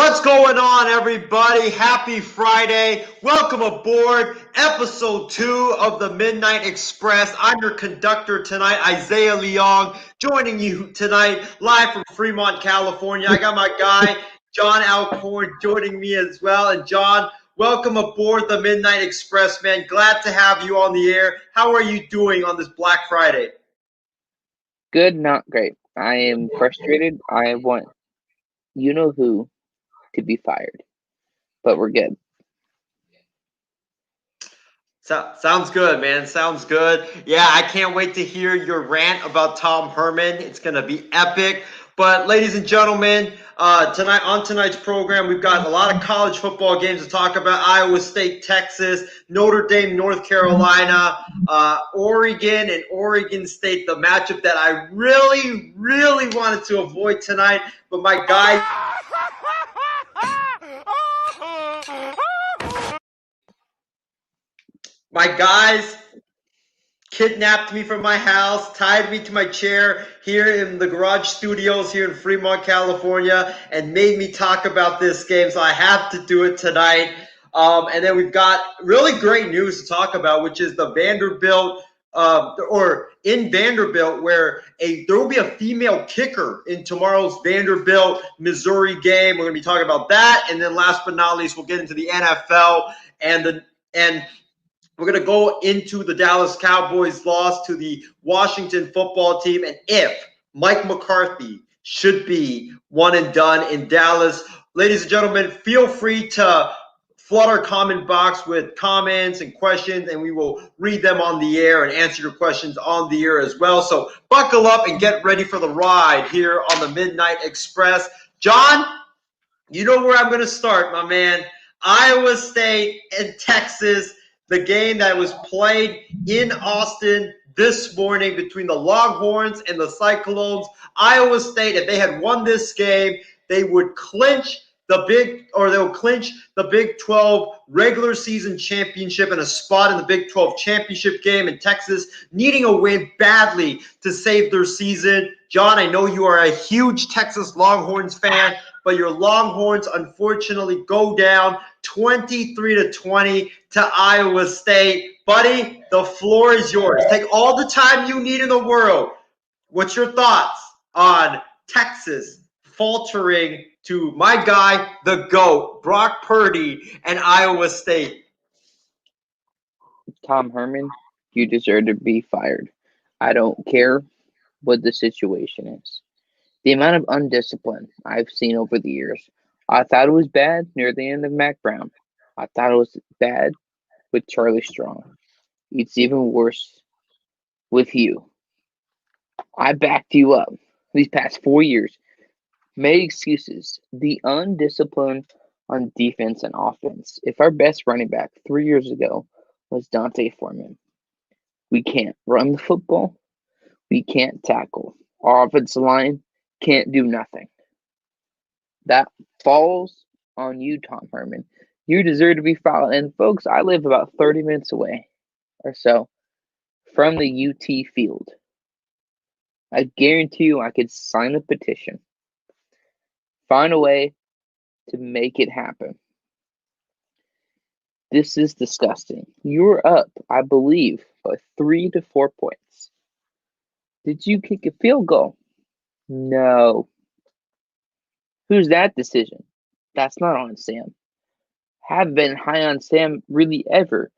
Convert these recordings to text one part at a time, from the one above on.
What's going on, everybody? Happy Friday. Welcome aboard episode 2 of the Midnight Express. I'm your conductor tonight, Isaiah Leong, joining you tonight live from Fremont, California. I got my guy, John Alcorn, joining me as well. And John, welcome aboard the Midnight Express, man. Glad to have you on the air. How are you doing on this Black Friday? Good, not great. I am frustrated. I want you know who to be fired, but we're good. Sounds good, man. Sounds good. Yeah, I can't wait to hear your rant about Tom Herman. It's going to be epic. But, ladies and gentlemen, tonight's program, we've got a lot of college football games to talk about. Iowa State, Texas, Notre Dame, North Carolina, Oregon, and Oregon State, the matchup that I really, really wanted to avoid tonight. But my guys kidnapped me from my house, tied me to my chair here in the garage studios here in Fremont, California, and made me talk about this game. So I have to do it tonight. And then we've got really great news to talk about, which is the Vanderbilt, in Vanderbilt, where there will be a female kicker in tomorrow's Vanderbilt, Missouri game. We're going to be talking about that. And then last but not least, we'll get into the NFL and we're going to go into the Dallas Cowboys' loss to the Washington football team and if Mike McCarthy should be one and done in Dallas. Ladies and gentlemen, feel free to flood our comment box with comments and questions, and we will read them on the air and answer your questions on the air as well. So buckle up and get ready for the ride here on the Midnight Express. John, you know where I'm going to start, my man. Iowa State and Texas, the game that was played in Austin this morning between the Longhorns and the Cyclones. Iowa State, if they had won this game, they would clinch the Big 12 regular season championship and a spot in the Big 12 championship game, in Texas needing a win badly to save their season. John, I know you are a huge Texas Longhorns fan, but your Longhorns unfortunately go down 23-20 to Iowa State. Buddy, the floor is yours. Take all the time you need in the world. What's your thoughts on Texas faltering to my guy, the GOAT, Brock Purdy, and Iowa State? Tom Herman, you deserve to be fired. I don't care what the situation is. The amount of undiscipline I've seen over the years, I thought it was bad near the end of Mac Brown. I thought it was bad with Charlie Strong. It's even worse with you. I backed you up these past 4 years. Made excuses. The undiscipline on defense and offense. If our best running back 3 years ago was Dante Foreman, we can't run the football. We can't tackle. Our offensive line can't do nothing. That falls on you, Tom Herman. You deserve to be fired. And folks, I live about 30 minutes away or so from the UT field. I guarantee you I could sign a petition. Find a way to make it happen. This is disgusting. You're up, I believe, by 3 to 4 points. Did you kick a field goal? No. Who's that decision? That's not on Sam. Haven't been high on Sam really ever.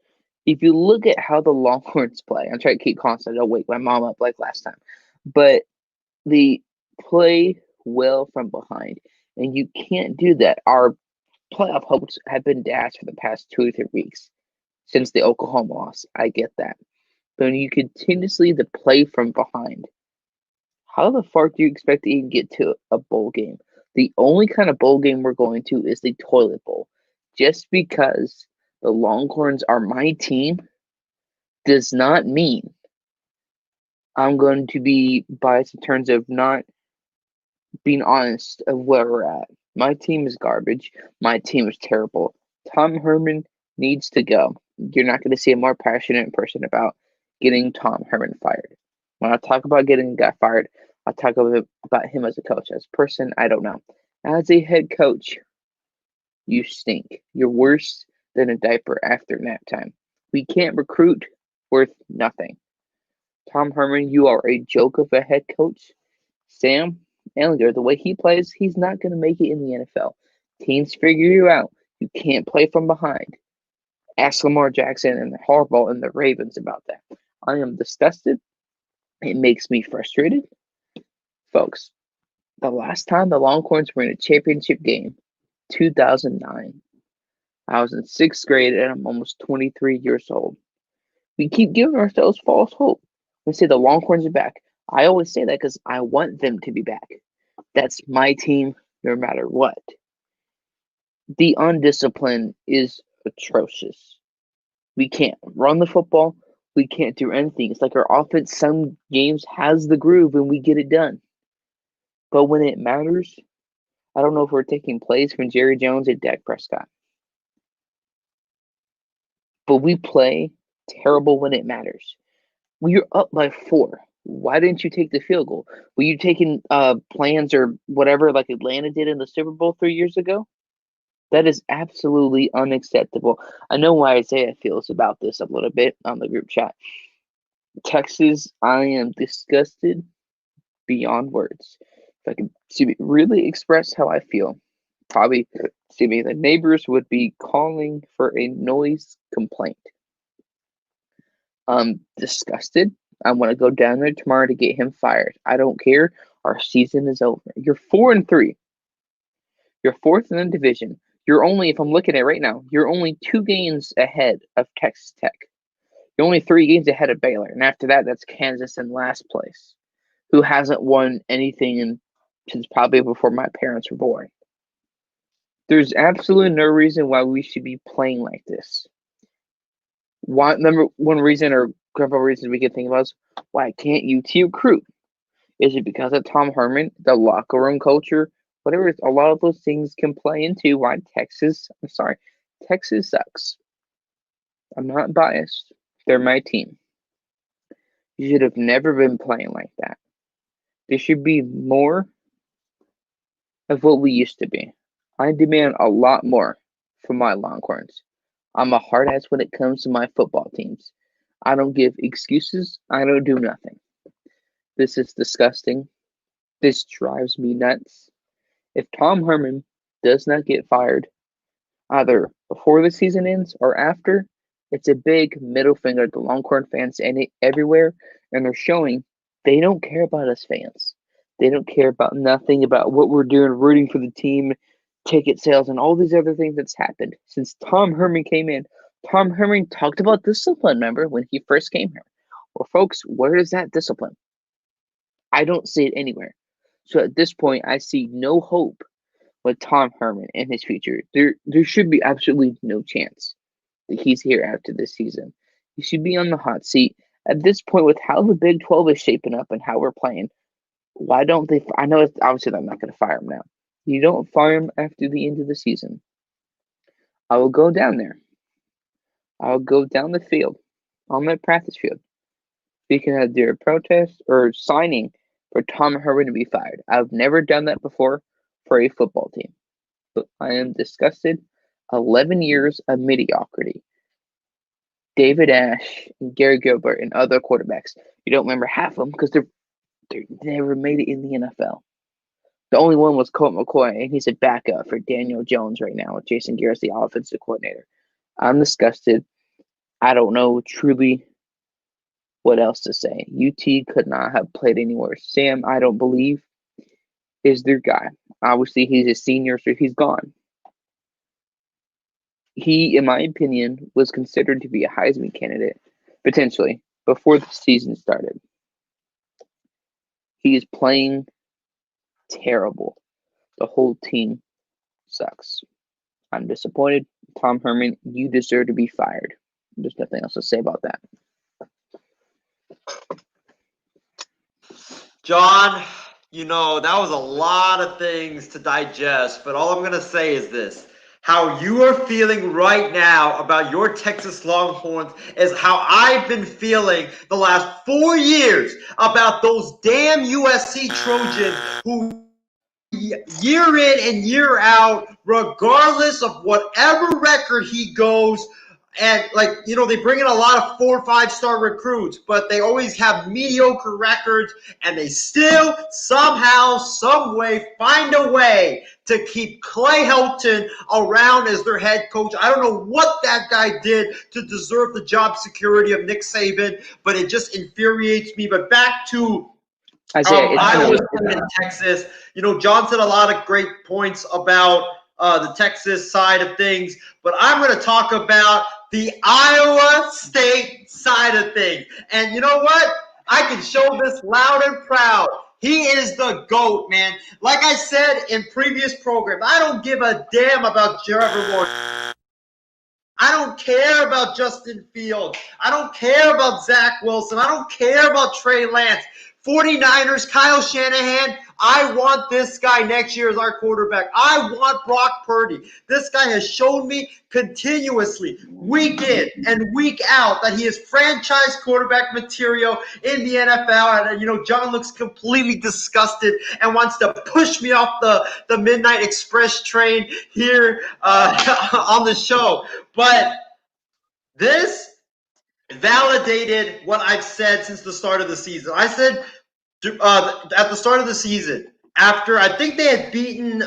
If you look at how the Longhorns play, I'm trying to keep constant. I'll wake my mom up like last time. But they play well from behind. And you can't do that. Our playoff hopes have been dashed for the past 2 or 3 weeks since the Oklahoma loss. I get that. But when you continuously to play from behind, how the fuck do you expect to even get to a bowl game? The only kind of bowl game we're going to is the toilet bowl. Just because the Longhorns are my team does not mean I'm going to be biased in terms of not being honest of where we're at. My team is garbage. My team is terrible. Tom Herman needs to go. You're not going to see a more passionate person about getting Tom Herman fired. When I talk about getting a guy fired, I talk about him as a coach. As a person, I don't know. As a head coach, You stink. You're worse than a diaper after nap time. We can't recruit worth nothing. Tom Herman, you are a joke of a head coach. Sam Ehlinger, the way he plays, he's not going to make it in the NFL. Teams figure you out. You can't play from behind. Ask Lamar Jackson and Harbaugh and the Ravens about that. I am disgusted. It makes me frustrated. Folks, the last time the Longhorns were in a championship game, 2009. I was in 6th grade and I'm almost 23 years old. We keep giving ourselves false hope. We say the Longhorns are back. I always say that because I want them to be back. That's my team no matter what. The undiscipline is atrocious. We can't run the football. We can't do anything. It's like our offense some games has the groove and we get it done. But when it matters, I don't know if we're taking plays from Jerry Jones and Dak Prescott. But we play terrible when it matters. When you're up by 4, why didn't you take the field goal? Were you taking plans or whatever like Atlanta did in the Super Bowl 3 years ago? That is absolutely unacceptable. I know why Isaiah feels about this a little bit on the group chat. Texas, I am disgusted beyond words. If I could really express how I feel, probably the neighbors would be calling for a noise complaint. I'm disgusted. I want to go down there tomorrow to get him fired. I don't care. Our season is over. You're 4-3. You're 4th in the division. You're only, if I'm looking at it right now, you're only 2 games ahead of Texas Tech. You're only 3 games ahead of Baylor. And after that, that's Kansas in last place, who hasn't won anything since probably before my parents were born. There's absolutely no reason why we should be playing like this. Number one reason or couple reasons we could think about is why can't UT recruit? Is it because of Tom Herman, the locker room culture, whatever? A lot of those things can play into why Texas sucks. I'm not biased. They're my team. You should have never been playing like that. There should be more of what we used to be. I demand a lot more from my Longhorns. I'm a hard ass when it comes to my football teams. I don't give excuses. I don't do nothing. This is disgusting. This drives me nuts. If Tom Herman does not get fired, either before the season ends or after, it's a big middle finger to Longhorn fans and everywhere, and they're showing they don't care about us fans. They don't care about nothing about what we're doing, rooting for the team, ticket sales, and all these other things that's happened since Tom Herman came in. Tom Herman talked about discipline, remember, when he first came here. Well, folks, where is that discipline? I don't see it anywhere. So at this point, I see no hope with Tom Herman in his future. There should be absolutely no chance that he's here after this season. He should be on the hot seat. At this point, with how the Big 12 is shaping up and how we're playing, why don't they? I know it's obviously I'm not going to fire him now. You don't fire him after the end of the season. I will go down there. I'll go down the field, on that practice field. We can have their protest or signing for Tom Herman to be fired. I've never done that before for a football team. But I am disgusted. 11 years of mediocrity. David Ash and Gary Gilbert and other quarterbacks. You don't remember half of them because they never made it in the NFL. The only one was Colt McCoy, and he's a backup for Daniel Jones right now with Jason Garrett's the offensive coordinator. I'm disgusted. I don't know truly what else to say. UT could not have played anywhere. Sam, I don't believe, is their guy. Obviously, he's a senior, so he's gone. He, in my opinion, was considered to be a Heisman candidate, potentially, before the season started. He is playing terrible. The whole team sucks. I'm disappointed. Tom Herman, you deserve to be fired. There's nothing else to say about that. John, that was a lot of things to digest, but all I'm going to say is this. How you are feeling right now about your Texas Longhorns is how I've been feeling the last 4 years about those damn USC Trojans who year in and year out, regardless of whatever record he goes. And they bring in a lot of 4 or 5-star recruits, but they always have mediocre records, and they still somehow, some way, find a way to keep Clay Helton around as their head coach. I don't know what that guy did to deserve the job security of Nick Saban, but it just infuriates me. But back to Iowa State and Texas. John said a lot of great points about the Texas side of things, but I'm going to talk about the Iowa State side of things. And you know what? I can show this loud and proud. He is the GOAT, man. Like I said in previous programs, I don't give a damn about Trevor Lawrence. I don't care about Justin Fields. I don't care about Zach Wilson. I don't care about Trey Lance. 49ers, Kyle Shanahan, I want this guy next year as our quarterback. I want Brock Purdy. This guy has shown me continuously, week in and week out, that he is franchise quarterback material in the NFL. And, John looks completely disgusted and wants to push me off the Midnight Express train here on the show. But this validated what I've said since the start of the season. I said at the start of the season, after I think they had beaten,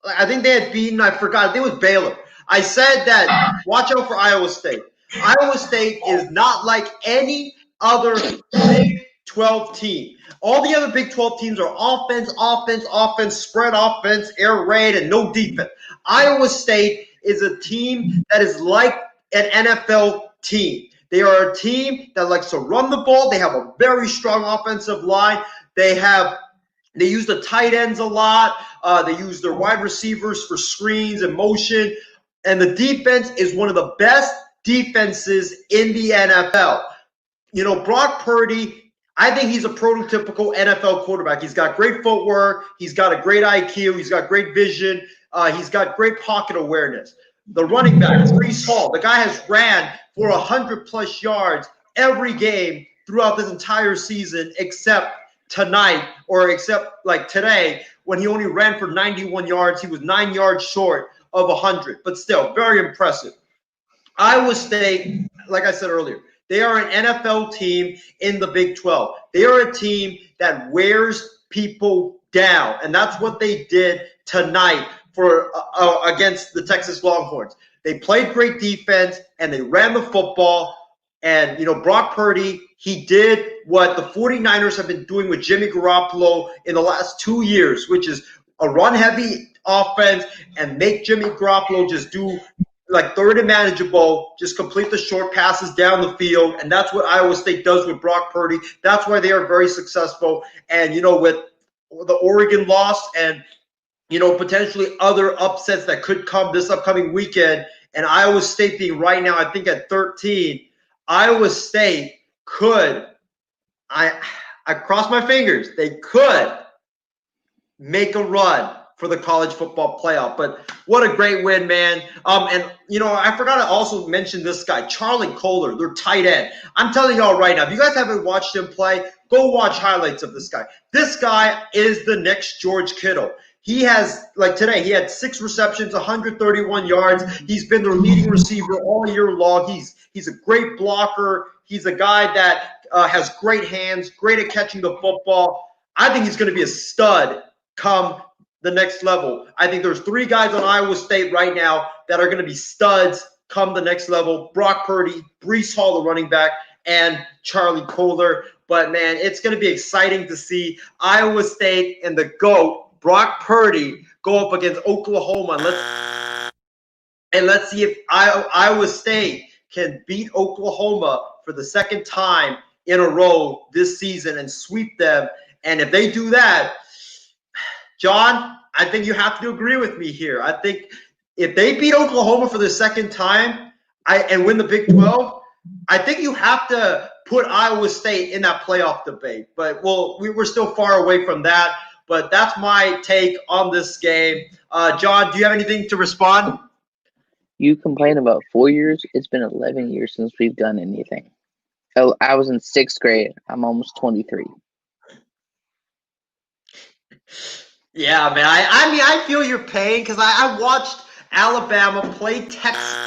I forgot, it was Baylor. I said that watch out for Iowa State. Iowa State is not like any other Big 12 team. All the other Big 12 teams are offense, spread offense, air raid, and no defense. Iowa State is a team that is like an NFL team. They are a team that likes to run the ball. They have a very strong offensive line. They use the tight ends a lot. They use their wide receivers for screens and motion. And the defense is one of the best defenses in the NFL. Brock Purdy, I think he's a prototypical NFL quarterback. He's got great footwork. He's got a great IQ. He's got great vision. He's got great pocket awareness. The running back, Breece Hall, the guy has ran for 100-plus yards every game throughout this entire season, except tonight, or except like today, when he only ran for 91 yards. He was 9 yards short of 100, but still very impressive. Iowa State, like I said earlier, they are an NFL team in the Big 12. They are a team that wears people down, and that's what they did tonight for against the Texas Longhorns. They played great defense, and they ran the football. And, Brock Purdy, he did what the 49ers have been doing with Jimmy Garoppolo in the last 2 years, which is a run-heavy offense and make Jimmy Garoppolo just do like third and manageable, just complete the short passes down the field. And that's what Iowa State does with Brock Purdy. That's why they are very successful. And, with the Oregon loss and, potentially other upsets that could come this upcoming weekend, and Iowa State being right now, I think, at 13, Iowa State could, I cross my fingers, they could make a run for the college football playoff. But what a great win, man. And, I forgot to also mention this guy, Charlie Kohler, their tight end. I'm telling y'all right now, if you guys haven't watched him play, go watch highlights of this guy. This guy is the next George Kittle. He has, like today, he had 6 receptions, 131 yards. He's been their leading receiver all year long. He's a great blocker. He's a guy that has great hands, great at catching the football. I think he's going to be a stud come the next level. I think there's 3 guys on Iowa State right now that are going to be studs come the next level. Brock Purdy, Breece Hall, the running back, and Charlie Kohler. But, man, it's going to be exciting to see Iowa State and the GOAT, Brock Purdy, go up against Oklahoma. And let's see if Iowa State can beat Oklahoma for the second time in a row this season and sweep them. And if they do that, John, I think you have to agree with me here. I think if they beat Oklahoma for the second time and win the Big 12, I think you have to put Iowa State in that playoff debate. But we're still far away from that. But that's my take on this game. John, do you have anything to respond? You complain about 4 years. It's been 11 years since we've done anything. I was in 6th grade. I'm almost 23. Yeah, man. I mean, I feel your pain because I watched Alabama play Texas.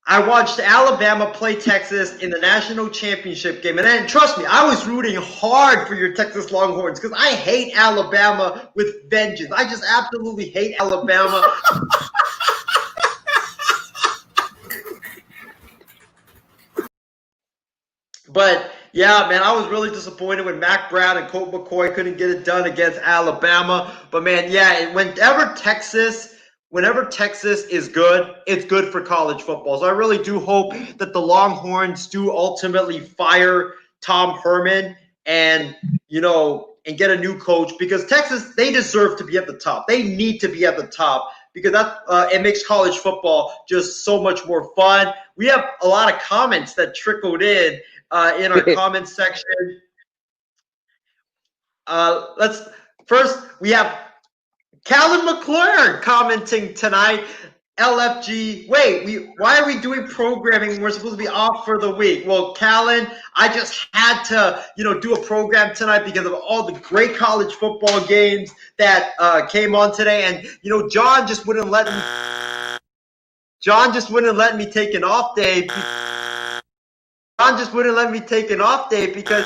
I watched Alabama play Texas in the national championship game. And then, trust me, I was rooting hard for your Texas Longhorns because I hate Alabama with vengeance. I just absolutely hate Alabama. But yeah, man, I was really disappointed when Mac Brown and Colt McCoy couldn't get it done against Alabama. But man, yeah, whenever Texas is good, it's good for college football. So I really do hope that the Longhorns do ultimately fire Tom Herman and and get a new coach because Texas, they deserve to be at the top. They need to be at the top because it makes college football just so much more fun. We have a lot of comments that trickled in our comments section. Let's first we have Callan McClure commenting tonight. LFG, why are we doing programming when we're supposed to be off for the week? Well, Callan, I just had to, do a program tonight because of all the great college football games that came on today. And, John just wouldn't let me take an off day. John just wouldn't let me take an off day because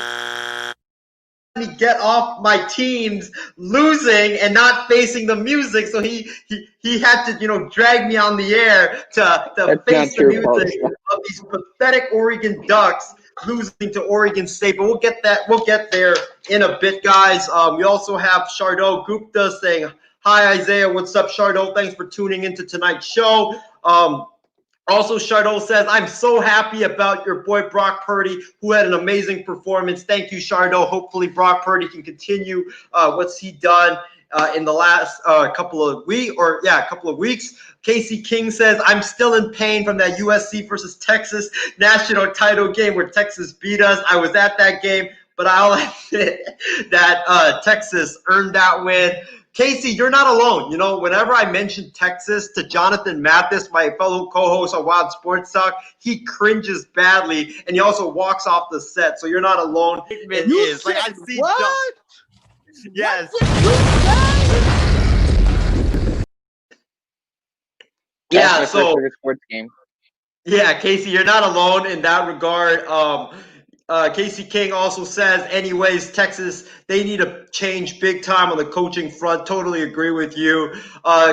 me get off my teams losing and not facing the music, so he had to drag me on the air to face the music of these pathetic Oregon Ducks losing to Oregon State. But we'll get there in a bit, guys. We also have Shardot Gupta saying hi, Isaiah. What's up, Shardot? Thanks for tuning into tonight's show. Also, Chardot says, I'm so happy about your boy Brock Purdy, who had an amazing performance. Thank you, Chardot. Hopefully, Brock Purdy can continue what's he done in the last couple of weeks. Casey King says, I'm still in pain from that USC versus Texas national title game where Texas beat us. I was at that game, but I'll admit that Texas earned that win. Casey, you're not alone. Whenever I mention Texas to Jonathan Mathis, my fellow co-host on Wild Sports Talk, he cringes badly, and he also walks off the set. So you're not alone. You said I see what? Yes. Yeah. So sports game. Yeah, Casey, you're not alone in that regard. Casey King also says, anyways, Texas, they need to change big time on the coaching front. Totally agree with you.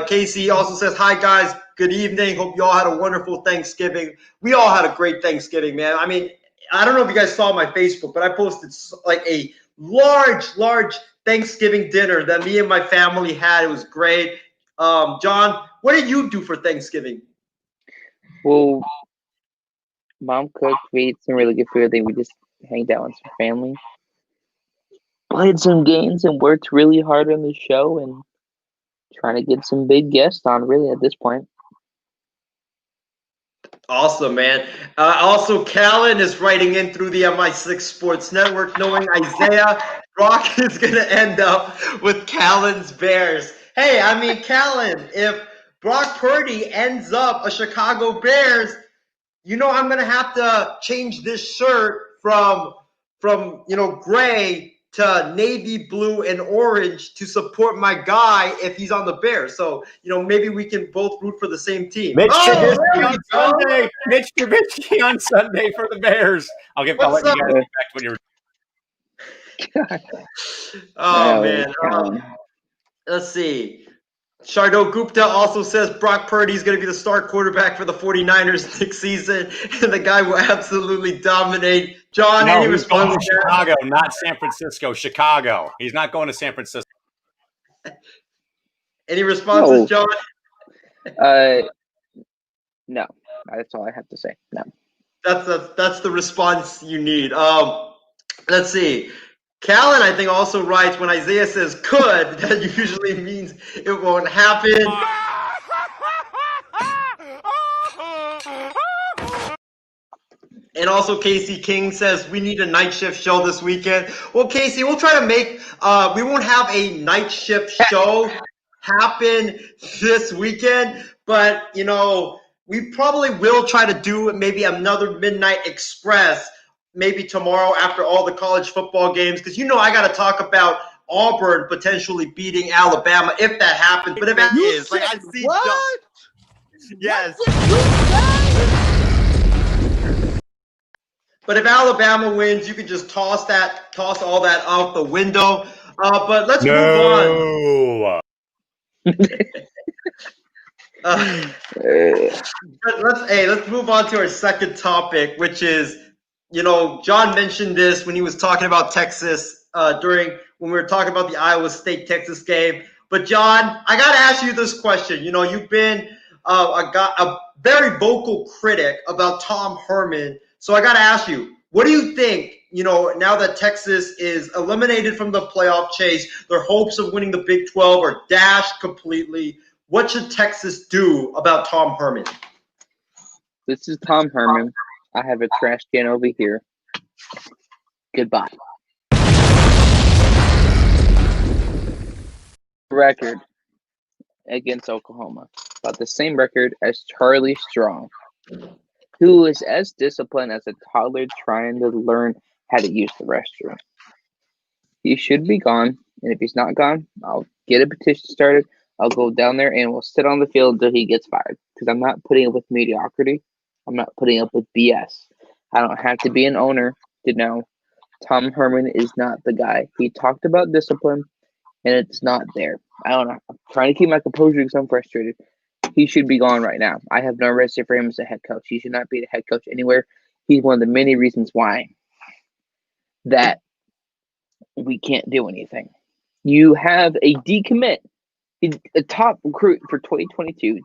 Casey also says, hi, guys. Good evening. Hope you all had a wonderful Thanksgiving. We all had a great Thanksgiving, man. I mean, I don't know if you guys saw my Facebook, but I posted like a large Thanksgiving dinner that me and my family had. It was great. John, what did you do for Thanksgiving? Well, Mom cooked. We ate some really good food. I think we just hanged out with some family, played some games, and worked really hard on the show and trying to get some big guests on, really, at this point. Awesome, man. Also, Callan is writing in through the MI6 Sports Network, knowing Isaiah Brock is going to end up with Callan's Bears. Hey, I mean, Callan, if Brock Purdy ends up a Chicago Bears, I'm going to have to change this shirt from gray to navy blue and orange to support my guy if he's on the Bears. So, maybe we can both root for the same team. Mitch Trubisky on Sunday. Mitch Trubisky on Sunday for the Bears. I'll let you guys get back to what you were. Oh, man. Let's see. Shardot Gupta also says Brock Purdy is going to be the star quarterback for the 49ers next season, and the guy will absolutely dominate. John, any response? To Chicago, not San Francisco. Chicago. He's not going to San Francisco. Any responses, John? No. That's all I have to say. No. That's the response you need. Let's see. Callan, I think, also writes when Isaiah says could, that usually means it won't happen. And also Casey King says we need a night shift show this weekend. Well, Casey, we'll try to make we won't have a night shift show happen this weekend, but we probably will try to do maybe another Midnight Express maybe tomorrow after all the college football games, because I got to talk about Auburn potentially beating Alabama if that happens. But if that is, like, I see what? Yes. What did you say? But if Alabama wins, you can just toss all that out the window. But let's move on. Let's move on to our second topic, which is, John mentioned this when he was talking about Texas when we were talking about the Iowa State-Texas game. But John, I got to ask you this question. You've been a very vocal critic about Tom Herman. So I got to ask you, what do you think, now that Texas is eliminated from the playoff chase, their hopes of winning the Big 12 are dashed completely? What should Texas do about Tom Herman? This is Tom Herman. I have a trash can over here. Goodbye. Record against Oklahoma. About the same record as Charlie Strong, who is as disciplined as a toddler trying to learn how to use the restroom. He should be gone, and if he's not gone, I'll get a petition started. I'll go down there and we'll sit on the field until he gets fired. Because I'm not putting up with mediocrity. I'm not putting up with BS. I don't have to be an owner to know Tom Herman is not the guy. He talked about discipline, and it's not there. I don't know. I'm trying to keep my composure because I'm frustrated. He should be gone right now. I have no respect for him as a head coach. He should not be the head coach anywhere. He's one of the many reasons why that we can't do anything. You have a decommit, a top recruit for 2022,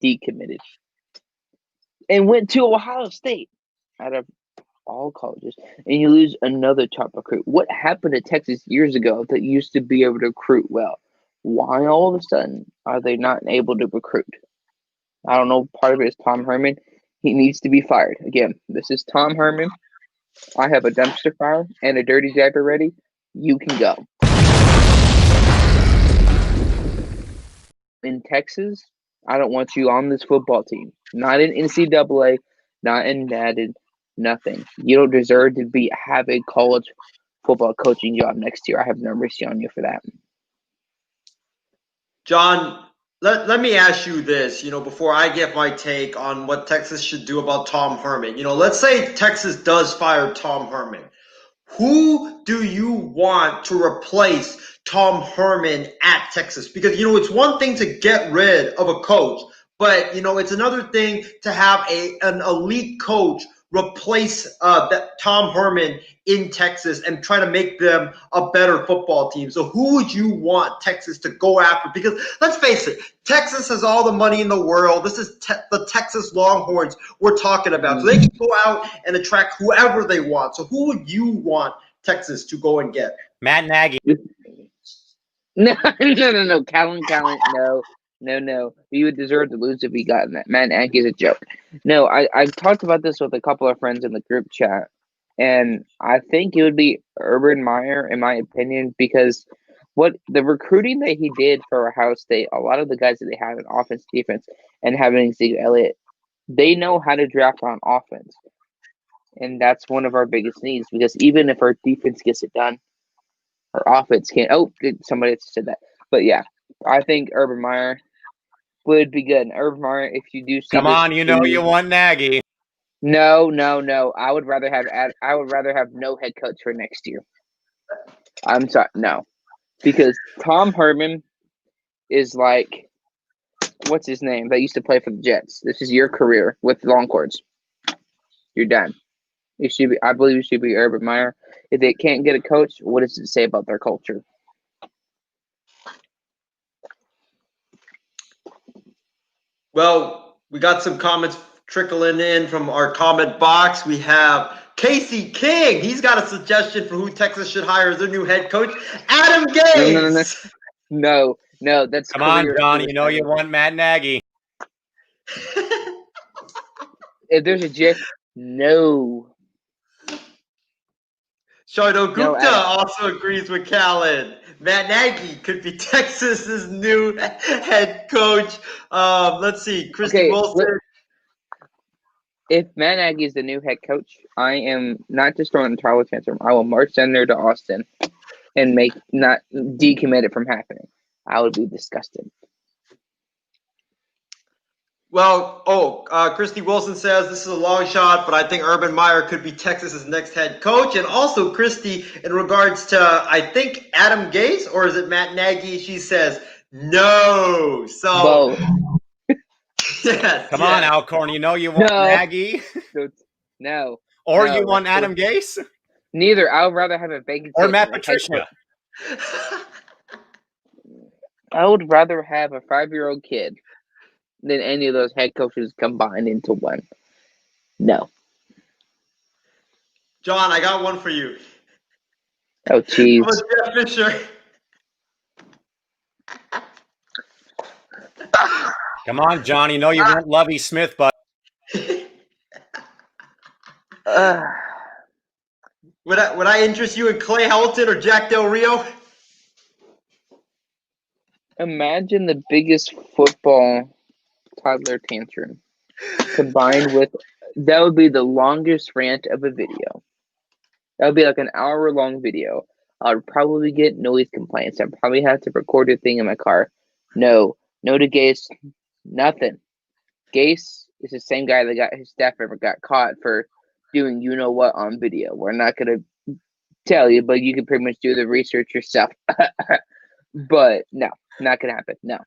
decommitted, and went to Ohio State out of all colleges, and you lose another top recruit. What happened to Texas years ago that used to be able to recruit well? Why all of a sudden are they not able to recruit? I don't know. Part of it is Tom Herman. He needs to be fired. Again, this is Tom Herman. I have a dumpster fire and a dirty diaper ready. You can go. In Texas, I don't want you on this football team. Not in NCAA, not in Madden, nothing. You don't deserve to have a college football coaching job next year. I have no mercy on you for that. John, let me ask you this, before I get my take on what Texas should do about Tom Herman. Let's say Texas does fire Tom Herman. Who do you want to replace Tom Herman at Texas? Because, it's one thing to get rid of a coach, but, it's another thing to have an elite coach replace Tom Herman in Texas and try to make them a better football team. So who would you want Texas to go after? Because let's face it, Texas has all the money in the world. This is the Texas Longhorns we're talking about. So they can go out and attract whoever they want. So who would you want Texas to go and get? Matt Nagy. No. Callan, no. He would deserve to lose if he got that. Matt Nagy's a joke. No, I've talked about this with a couple of friends in the group chat, and I think it would be Urban Meyer, in my opinion, because what the recruiting that he did for Ohio State, a lot of the guys that they have in offense, defense, and having Ezekiel Elliott, they know how to draft on offense. And that's one of our biggest needs, because even if our defense gets it done, our offense can't. Oh, somebody said that. But yeah, I think Urban Meyer would be good. And Urban Meyer, if you do see Come on, you want Nagy. No. I would rather have no head coach for next year. I'm sorry, no. Because Tom Herman is like, what's his name? That used to play for the Jets. This is your career with Longhorns. You're done. I believe it should be Urban Meyer. If they can't get a coach, what does it say about their culture? Well, we got some comments trickling in from our comment box. We have Casey King. He's got a suggestion for who Texas should hire as their new head coach. Adam Gase. No. That's come on, John. You want Matt Nagy. If there's a GIF, no. Shardo Gupta also agrees with Callan. Matt Nagy could be Texas's new head coach. Let's see. Christy Wilson. If Matt Nagy is the new head coach, I am not just throwing a towel tantrum. I will march down there to Austin and not decommit it from happening. I would be disgusted. Well, Christy Wilson says this is a long shot, but I think Urban Meyer could be Texas's next head coach. And also, Christy, in regards to, I think, Adam Gase, or is it Matt Nagy, she says, no. So, yes. Come on, Alcorn. You know you want Nagy. No. Or you want Adam Gase? Neither. I would rather have a vacancy. Or Matt Patricia. I would rather have a 5-year-old kid than any of those head coaches combined into one. No. John, I got one for you. Oh, jeez. Jeff Fisher. Come on, John. You know you want Lovie Smith, but would I interest you in Clay Helton or Jack Del Rio? Imagine the biggest football toddler tantrum combined with that would be the longest rant of a video. That would be like an hour-long video. I would probably get noise complaints. I'd probably have to record a thing in my car. No to Gase, nothing. Gase is the same guy that got his staff member got caught for doing you know what on video. We're not gonna tell you, but you can pretty much do the research yourself. But no, not gonna happen. No.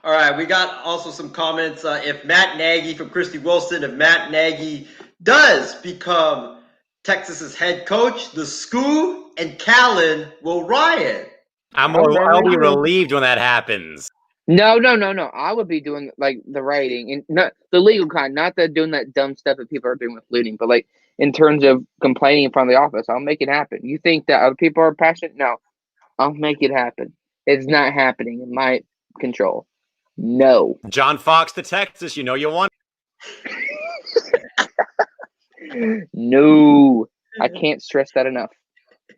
All right, we got also some comments. If Matt Nagy from Christy Wilson, if Matt Nagy does become Texas's head coach, the Skoo and Callan will riot. I'll be relieved when that happens. No. I would be doing like the writing and not the legal kind, not doing that dumb stuff that people are doing with looting, but like in terms of complaining in front of the office, I'll make it happen. You think that other people are passionate? No, I'll make it happen. It's not happening in my control. No. John Fox to Texas, you know you want. No, I can't stress that enough.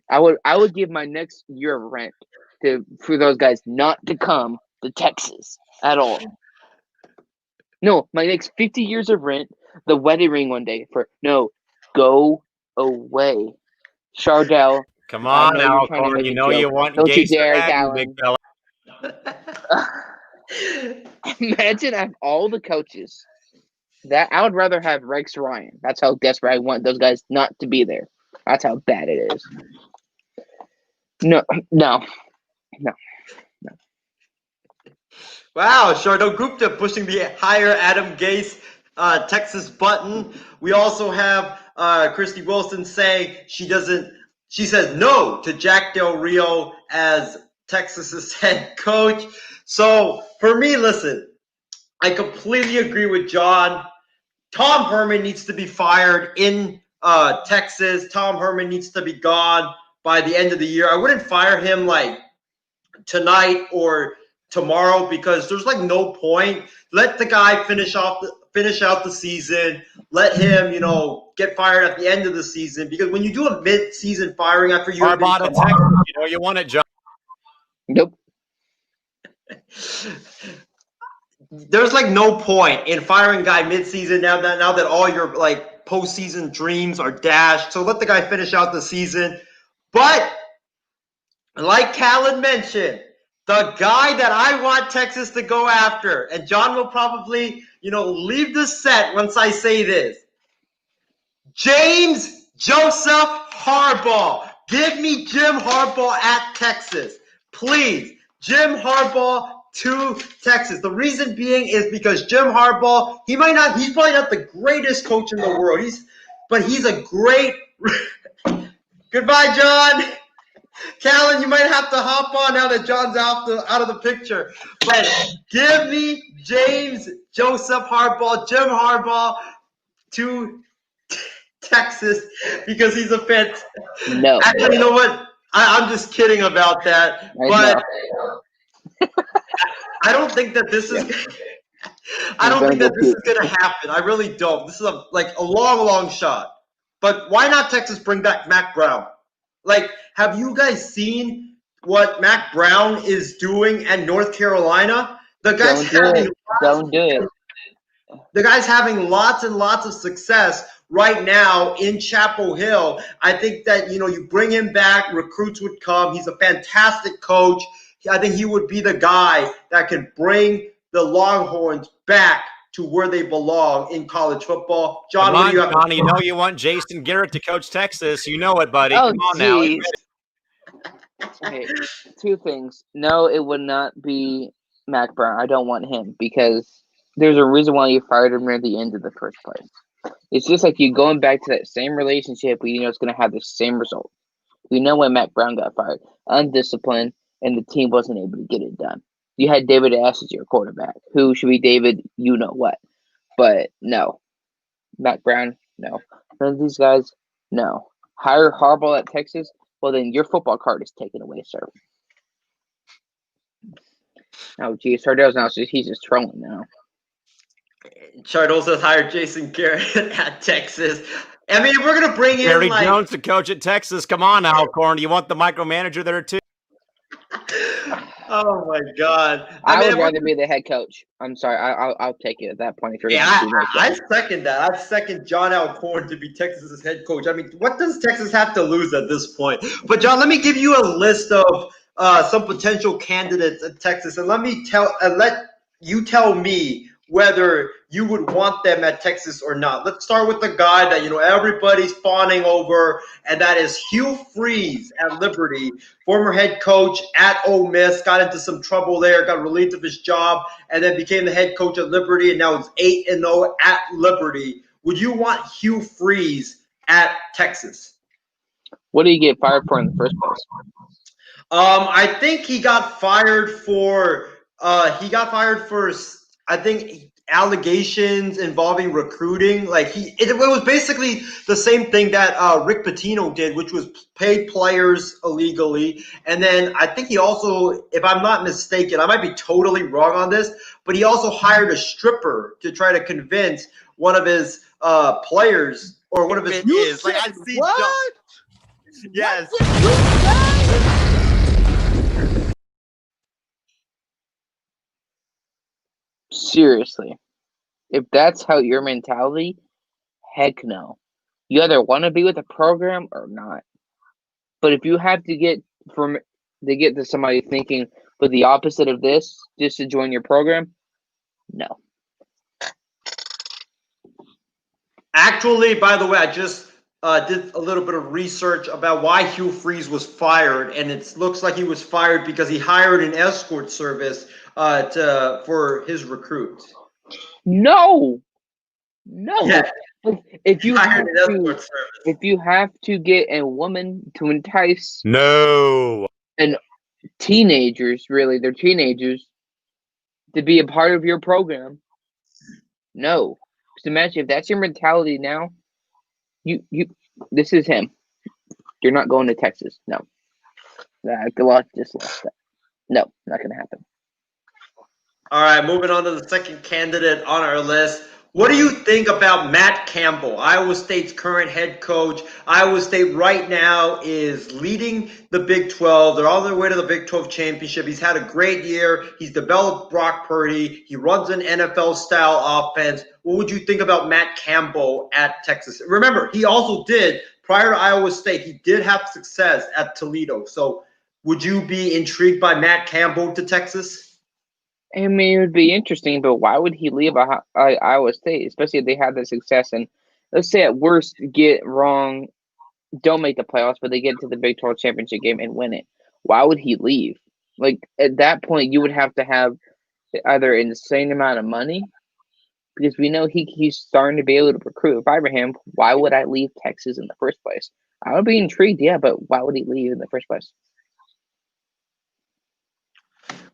I would give my next year of rent for those guys not to come to Texas at all. No, my next 50 years of rent, the wedding ring one day go away. Chardell. Come on, Alcorn, you know you want Don't Gase you dare, back, big fella. Imagine I have all the coaches. That I would rather have Rex Ryan. That's how desperate I want those guys not to be there. That's how bad it is. No. Wow, Shardo Gupta pushing the higher Adam Gase Texas button. We also have Christy Wilson saying she says no to Jack Del Rio as Texas's head coach. So for me, listen, I completely agree with John. Tom Herman needs to be fired in Texas. Tom Herman needs to be gone by the end of the year. I wouldn't fire him like tonight or tomorrow because there's like no point. Let the guy finish out the season. Let him, get fired at the end of the season. Because when you do a mid-season firing after you Harbaugh to Texas, you know you want it, John. Nope. There's like no point in firing a guy mid-season now that all your like postseason dreams are dashed. So let the guy finish out the season. But like Callan mentioned, the guy that I want Texas to go after, and John will probably, leave the set once I say this. James Joseph Harbaugh. Give me Jim Harbaugh at Texas. Please. Jim Harbaugh to Texas. The reason being is because Jim Harbaugh, he's probably not the greatest coach in the world. But he's a great Goodbye, John. Callan, you might have to hop on now that John's out of the picture. But give me James Joseph Harbaugh, Jim Harbaugh to Texas because he's a fan. No. Actually, you know what? I'm just kidding about that. But I don't think that this is. I don't think that this is going to happen. I really don't. This is a long, long shot. But why not Texas bring back Mac Brown? Have you guys seen what Mac Brown is doing at North Carolina? The guy's Don't do it. The guy's having lots and lots of success right now in Chapel Hill. I think that, you bring him back, recruits would come. He's a fantastic coach. I think he would be the guy that can bring the Longhorns back to where they belong in college football. John, Come what on, do you have John. to You know you want Jason Garrett to coach Texas. You know it, buddy. Oh, Come on now. jeez. Okay, two things. No, it would not be Mac Brown. I don't want him because there's a reason why you fired him near the end of the first place. It's just like you going back to that same relationship where you know it's going to have the same result. We know when Mac Brown got fired. Undisciplined, and the team wasn't able to get it done. You had David Ash as your quarterback, who should be David, you know what. But no. Mac Brown, no. None of these guys, no. Hire Harbaugh at Texas, well then your football card is taken away, sir. Oh, geez, Hardell's now, he's just trolling now. Chardos has hired Jason Garrett at Texas. I mean, we're going to bring in Jerry Jones to coach at Texas. Come on, Alcorn. You want the micromanager there too? Oh my God! I would rather be the head coach. I'm sorry, I'll take it at that point. If you're I second that. I second John Alcorn to be Texas's head coach. I mean, what does Texas have to lose at this point? But John, let me give you a list of some potential candidates at Texas, and let you tell me whether you would want them at Texas or not. Let's start with the guy that everybody's fawning over, and that is Hugh Freeze at Liberty, former head coach at Ole Miss, got into some trouble there, got relieved of his job, and then became the head coach at Liberty, and now he's 8-0 at Liberty. Would you want Hugh Freeze at Texas? What did he get fired for in the first place? I think he got fired for I think allegations involving recruiting. Like it was basically the same thing that Rick Pitino did, which was pay players illegally. And then I think he also, if I'm not mistaken, I might be totally wrong on this, but he also hired a stripper to try to convince one of his players or one of his. Like I see. What? Yes. Seriously, if that's how your mentality, heck no. You either want to be with a program or not. But if you have to get to somebody thinking with the opposite of this just to join your program, no. Actually, by the way, I just did a little bit of research about why Hugh Freeze was fired, and it looks like he was fired because he hired an escort service for his recruits. No. Yeah. If you have to get a woman to entice teenagers, really, they're teenagers, to be a part of your program, no. Just imagine if that's your mentality now, this is him. You're not going to Texas. No. Just lost that. No, not going to happen. All right, moving on to the second candidate on our list. What do you think about Matt Campbell, Iowa State's current head coach? Iowa State right now is leading the Big 12. They're on their way to the Big 12 championship. He's had a great year. He's developed Brock Purdy. He runs an NFL-style offense. What would you think about Matt Campbell at Texas? Remember, he also did, prior to Iowa State, he did have success at Toledo. So would you be intrigued by Matt Campbell to Texas? I mean, it would be interesting, but why would he leave Iowa State, especially if they had the success and, let's say at worst, don't make the playoffs, but they get to the Big 12 championship game and win it? Why would he leave? Like, at that point, you would have to have either an insane amount of money, because we know he's starting to be able to recruit. If I were him, why would I leave Texas in the first place? I would be intrigued, yeah, but why would he leave in the first place?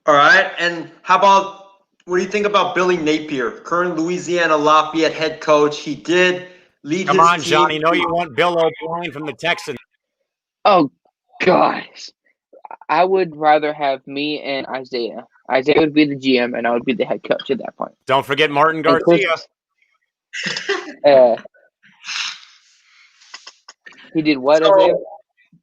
All right, and what do you think about Billy Napier, current Louisiana Lafayette head coach? He did lead Come his on, team. Johnny. You know you want Bill O'Brien from the Texans. Oh, gosh. I would rather have me and Isaiah. Isaiah would be the GM, and I would be the head coach at that point. Don't forget Martin Garcia. He did what, So, Isaiah?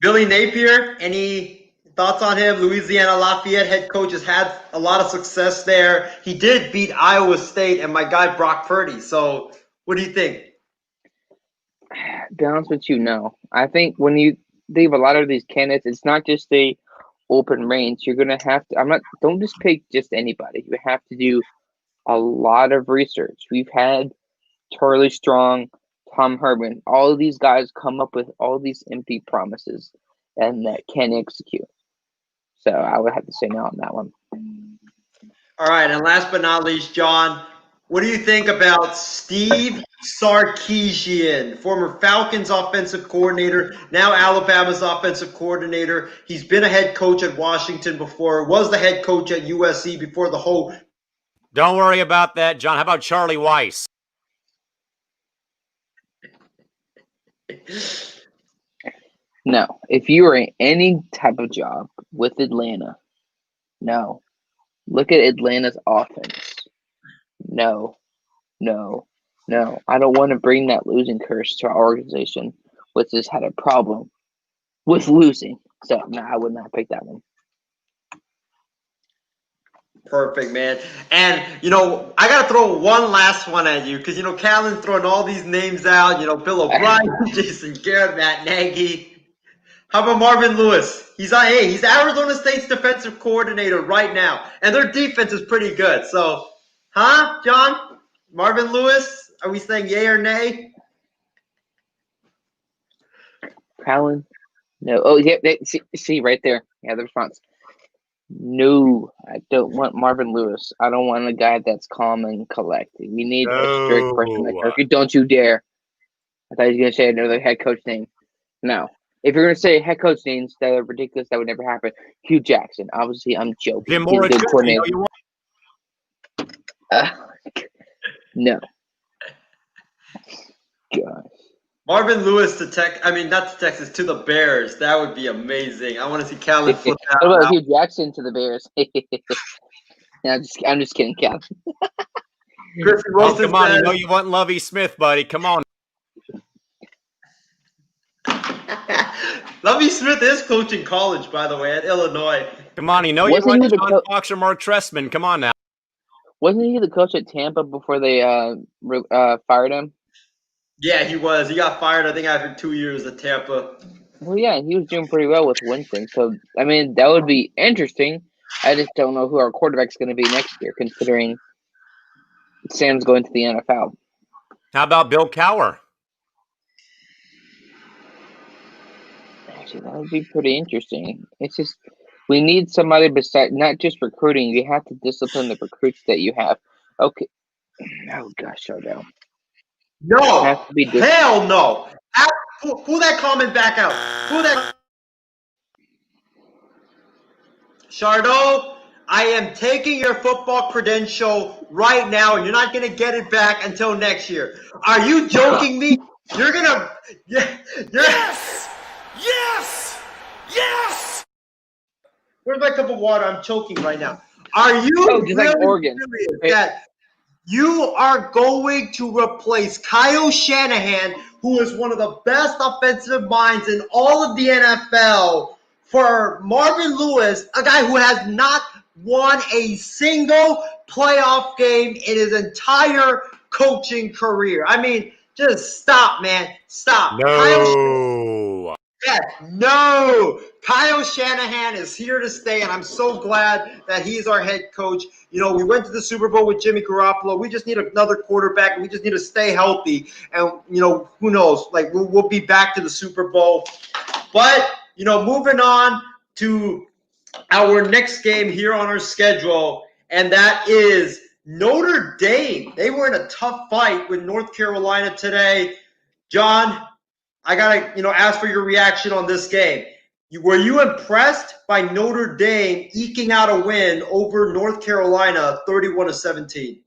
Billy Napier, any thoughts on him? Louisiana Lafayette head coach has had a lot of success there. He did beat Iowa State and my guy Brock Purdy. So what do you think? To be honest with you, no. I think when you think of a lot of these candidates, it's not just the open range. You're gonna have to. Don't just pick just anybody. You have to do a lot of research. We've had Charlie Strong, Tom Herman, all of these guys come up with all these empty promises and that can't execute. So I would have to say no on that one. All right, and last but not least, John, what do you think about Steve Sarkisian, former Falcons offensive coordinator, now Alabama's offensive coordinator? He's been a head coach at Washington before, was the head coach at USC before the whole. Don't worry about that, John. How about Charlie Weiss? No. If you are in any type of job with Atlanta, no. Look at Atlanta's offense. No. I don't want to bring that losing curse to our organization, which has had a problem with losing. So, no, I would not pick that one. Perfect, man. And, I got to throw one last one at you because, Callan's throwing all these names out, Bill O'Brien, Jason Garrett, Matt Nagy. How about Marvin Lewis? He's Arizona State's defensive coordinator right now, and their defense is pretty good. So, John? Marvin Lewis? Are we saying yay or nay? Callan? No. Oh, yeah. See right there. Yeah, the response. No, I don't want Marvin Lewis. I don't want a guy that's calm and collected. We need a strict person like McCarthy. Don't you dare. I thought he was going to say another head coach name. No. If you're going to say head coach names that are ridiculous, that would never happen. Hugh Jackson. Obviously, I'm joking. Jim Moore, He's a good coordinator. No. God. Marvin Lewis not to Texas, to the Bears. That would be amazing. I want to see Callan flip that. What about Hugh Jackson to the Bears? I'm just kidding, Callan. Come on, you want Lovie Smith, buddy. Come on. Lovie Smith is coaching college, by the way, at Illinois. Come on, you want John Fox or Mark Trestman. Come on now. Wasn't he the coach at Tampa before they fired him? Yeah, he was. He got fired, I think, after 2 years at Tampa. Well, yeah, he was doing pretty well with Winston. So, that would be interesting. I just don't know who our quarterback's going to be next year, considering Sam's going to the NFL. How about Bill Cowher? Actually, that would be pretty interesting. It's just we need somebody besides not just recruiting. You have to discipline the recruits that you have. Okay. Oh gosh, Chardell. No. Hell no. Pull that comment back out. Chardell, I am taking your football credential right now, and you're not going to get it back until next year. Are you joking me? You're going to... Yes! Where's my cup of water? I'm choking right now. Are you really like Oregon serious that you are going to replace Kyle Shanahan, who is one of the best offensive minds in all of the NFL, for Marvin Lewis, a guy who has not won a single playoff game in his entire coaching career? Just stop, man. Stop. No. No. Kyle Shanahan is here to stay, and I'm so glad that he's our head coach. We went to the Super Bowl with Jimmy Garoppolo. We just need another quarterback, and we just need to stay healthy. And, who knows? We'll be back to the Super Bowl. But, moving on to our next game here on our schedule, and that is Notre Dame. They were in a tough fight with North Carolina today. John, I got to, ask for your reaction on this game. Were you impressed by Notre Dame eking out a win over North Carolina 31-17?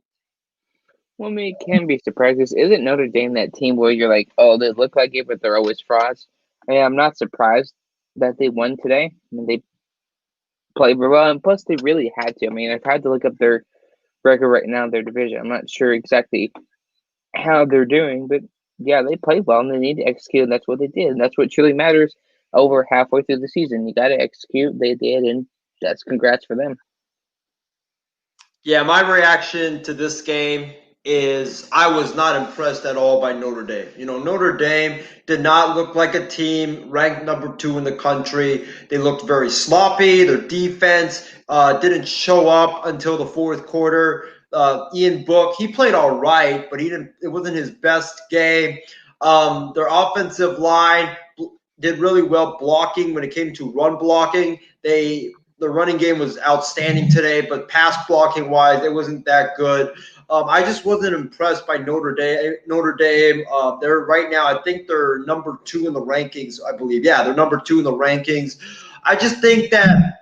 Well, it can be surprises. Isn't Notre Dame that team where you're like, oh, they look like it, but they're always frauds? I'm not surprised that they won today. They played well, and plus they really had to. I've had to look up their record right now, their division. I'm not sure exactly how they're doing, but yeah, they played well, and they need to execute, and that's what they did. And that's what truly matters over halfway through the season. You got to execute. They did, and that's congrats for them. Yeah, my reaction to this game, is I was not impressed at all by Notre Dame. Notre Dame did not look like a team ranked number 2 in the country. They looked very sloppy. Their defense didn't show up until the fourth quarter. Ian Book, he played all right, but it wasn't his best game. Their offensive line did really well blocking when it came to run blocking. The running game was outstanding today, but pass blocking wise, it wasn't that good. I just wasn't impressed by Notre Dame. They're right now, I think they're number 2 in the rankings, I believe. Yeah, they're number 2 in the rankings. I just think that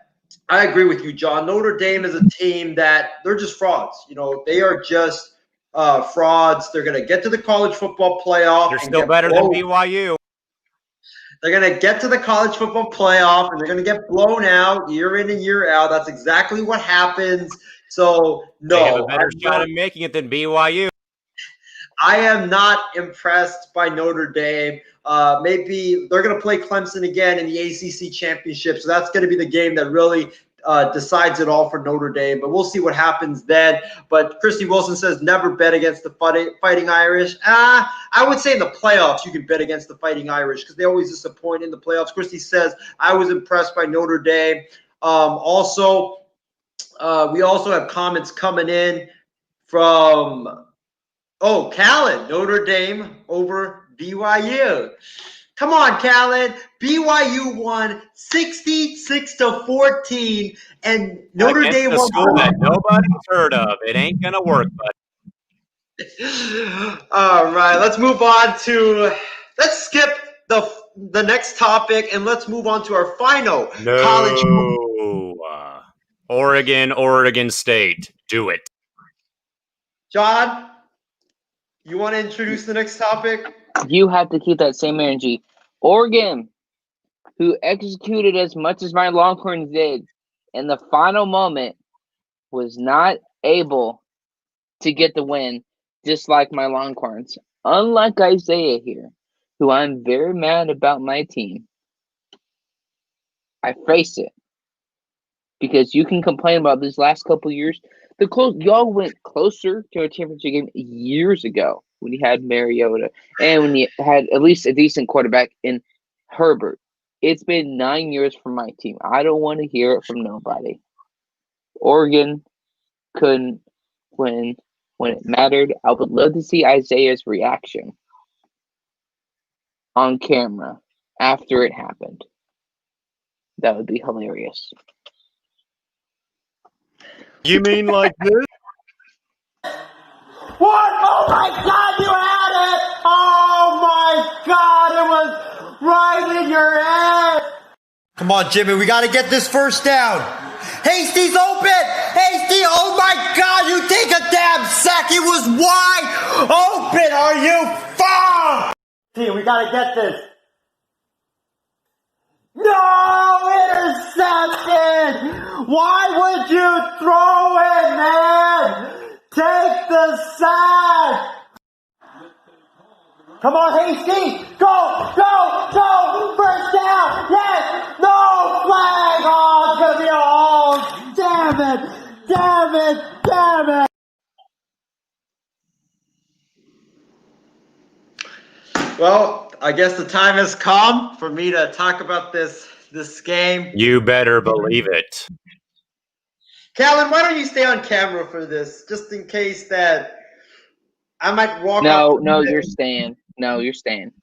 I agree with you, John. Notre Dame is a team that they're just frauds. They are just frauds. They're going to get to the college football playoff. They're still better than BYU. They're going to get to the college football playoff, and they're going to get blown out year in and year out. That's exactly what happens. So, no. They have a better shot at making it than BYU. I am not impressed by Notre Dame. Maybe they're going to play Clemson again in the ACC championship, so that's going to be the game that really decides it all for Notre Dame. But we'll see what happens then. But Christy Wilson says never bet against the Fighting Irish. I would say in the playoffs you can bet against the Fighting Irish because they always disappoint in the playoffs. Christy says I was impressed by Notre Dame. We also have comments coming in from Callan, Notre Dame over BYU. Come on, Callan. BYU won 66-14, and Notre Dame won. School that nobody's heard of. It ain't gonna work, buddy. All right, let's skip the next topic and let's move on to our final college. Oregon State. Do it. John, you want to introduce the next topic? You have to keep that same energy. Oregon, who executed as much as my Longhorns did in the final moment, was not able to get the win, just like my Longhorns. Unlike Isaiah here, who I'm very mad about my team. I face it. Because you can complain about these last couple years. Y'all went closer to a championship game years ago when you had Mariota and when you had at least a decent quarterback in Herbert. It's been 9 years for my team. I don't want to hear it from nobody. Oregon couldn't win when it mattered. I would love to see Isaiah's reaction on camera after it happened. That would be hilarious. You mean like this? What? Oh my God, you had it! Oh my God, it was right in your head! Come on, Jimmy, we got to get this first down. Hasty's open! Hasty, oh my God, you take a damn sack! It was wide open! Are you far? Team, we got to get this. No! Intercepted! Why would you throw it, man? Take the sack! Come on, Hasty! Go! Go! Go! First down! Yes! No flag! Oh, it's gonna be a hold! Damn it! Damn it! Damn it! Well, I guess the time has come for me to talk about this game. You better believe it. Callan, why don't you stay on camera for this, just in case that I might walk No, you're staying. No, you're staying.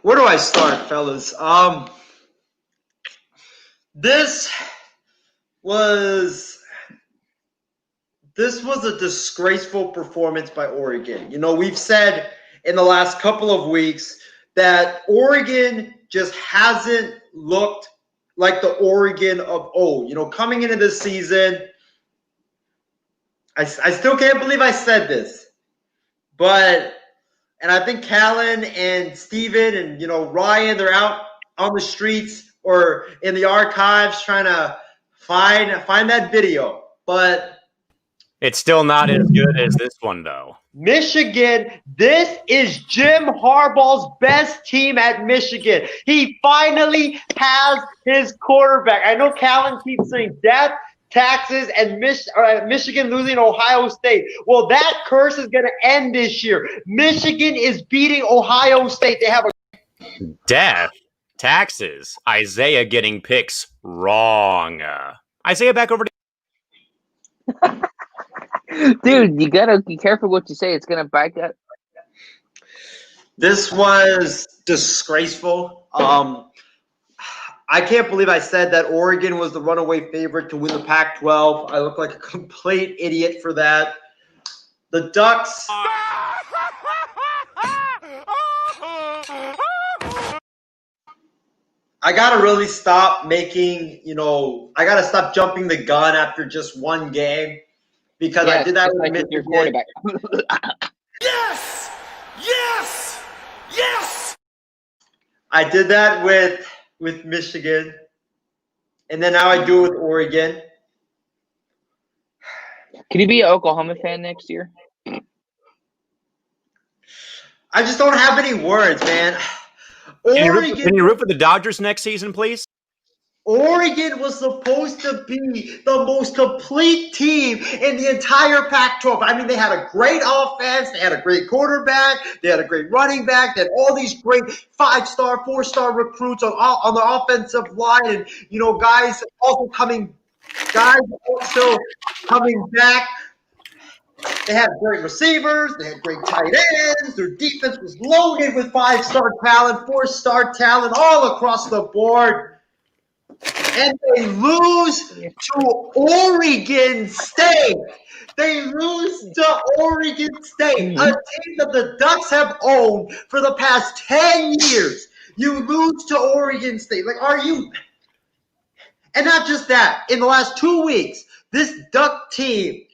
Where do I start, fellas? This was a disgraceful performance by Oregon. We've said in the last couple of weeks that Oregon just hasn't looked like the Oregon of old. Coming into this season, I still can't believe I said this, and I think Callan and Steven and, Ryan, they're out on the streets or in the archives trying to find that video, but it's still not as good as this one, though. Michigan, this is Jim Harbaugh's best team at Michigan. He finally has his quarterback. I know Callan keeps saying death, taxes, and Michigan losing Ohio State. Well, that curse is going to end this year. Michigan is beating Ohio State. They have a Death, taxes, Isaiah getting picks wrong. Isaiah, back over to Dude, you gotta be careful what you say. It's gonna back up. This was disgraceful. I can't believe I said that Oregon was the runaway favorite to win the Pac-12. I look like a complete idiot for that. The Ducks. I gotta really stop making, I gotta stop jumping the gun after just one game because I did that with your quarterback. Yes! Yes! Yes! I did that with Michigan, and then now I do it with Oregon. Can you be an Oklahoma fan next year? I just don't have any words, man. Can you root for the Dodgers next season, please? Oregon was supposed to be the most complete team in the entire Pac-12. I mean, they had a great offense. They had a great quarterback. They had a great running back. They had all these great 5-star, 4-star recruits on the offensive line. And, guys also coming back. They had great receivers. They had great tight ends. Their defense was loaded with 5-star talent, 4-star talent all across the board. And they lose to Oregon State. They lose to Oregon State, a team that the Ducks have owned for the past 10 years. You lose to Oregon State. Are you? And not just that. In the last 2 weeks, this Duck team,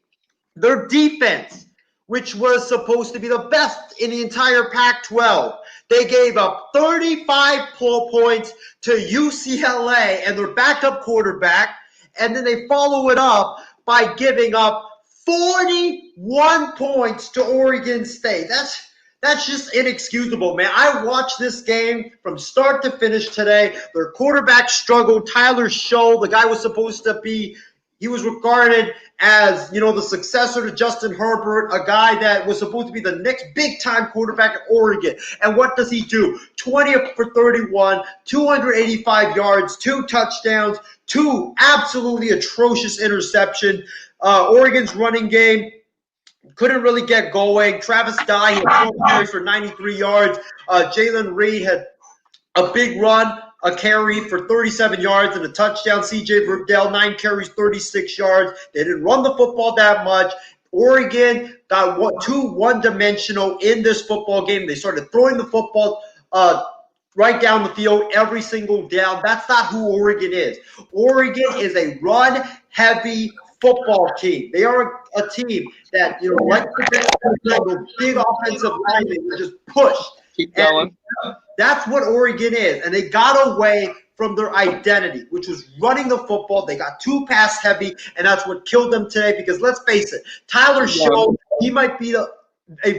their defense, which was supposed to be the best in the entire Pac-12, they gave up 35 points to UCLA and their backup quarterback, and then they follow it up by giving up 41 points to Oregon State. That's just inexcusable, man. I watched this game from start to finish today. Their quarterback struggled. Tyler Scholl, the guy was supposed to be he was regarded as, the successor to Justin Herbert, a guy that was supposed to be the next big-time quarterback at Oregon. And what does he do? 20 for 31, 285 yards, 2 touchdowns, 2 absolutely atrocious interceptions. Oregon's running game couldn't really get going. Travis Dye had 12 carries for 93 yards. Jalen Reed had a big run, a carry for 37 yards and a touchdown. C.J. Verdell, 9 carries, 36 yards. They didn't run the football that much. Oregon got too one-dimensional in this football game. They started throwing the football right down the field every single down. That's not who Oregon is. Oregon is a run-heavy football team. They are a team that, like the big offensive linemen that just push. Keep going. And that's what Oregon is. And they got away from their identity, which was running the football. They got too pass heavy, and that's what killed them today because let's face it, Tyler Scholl, he might be a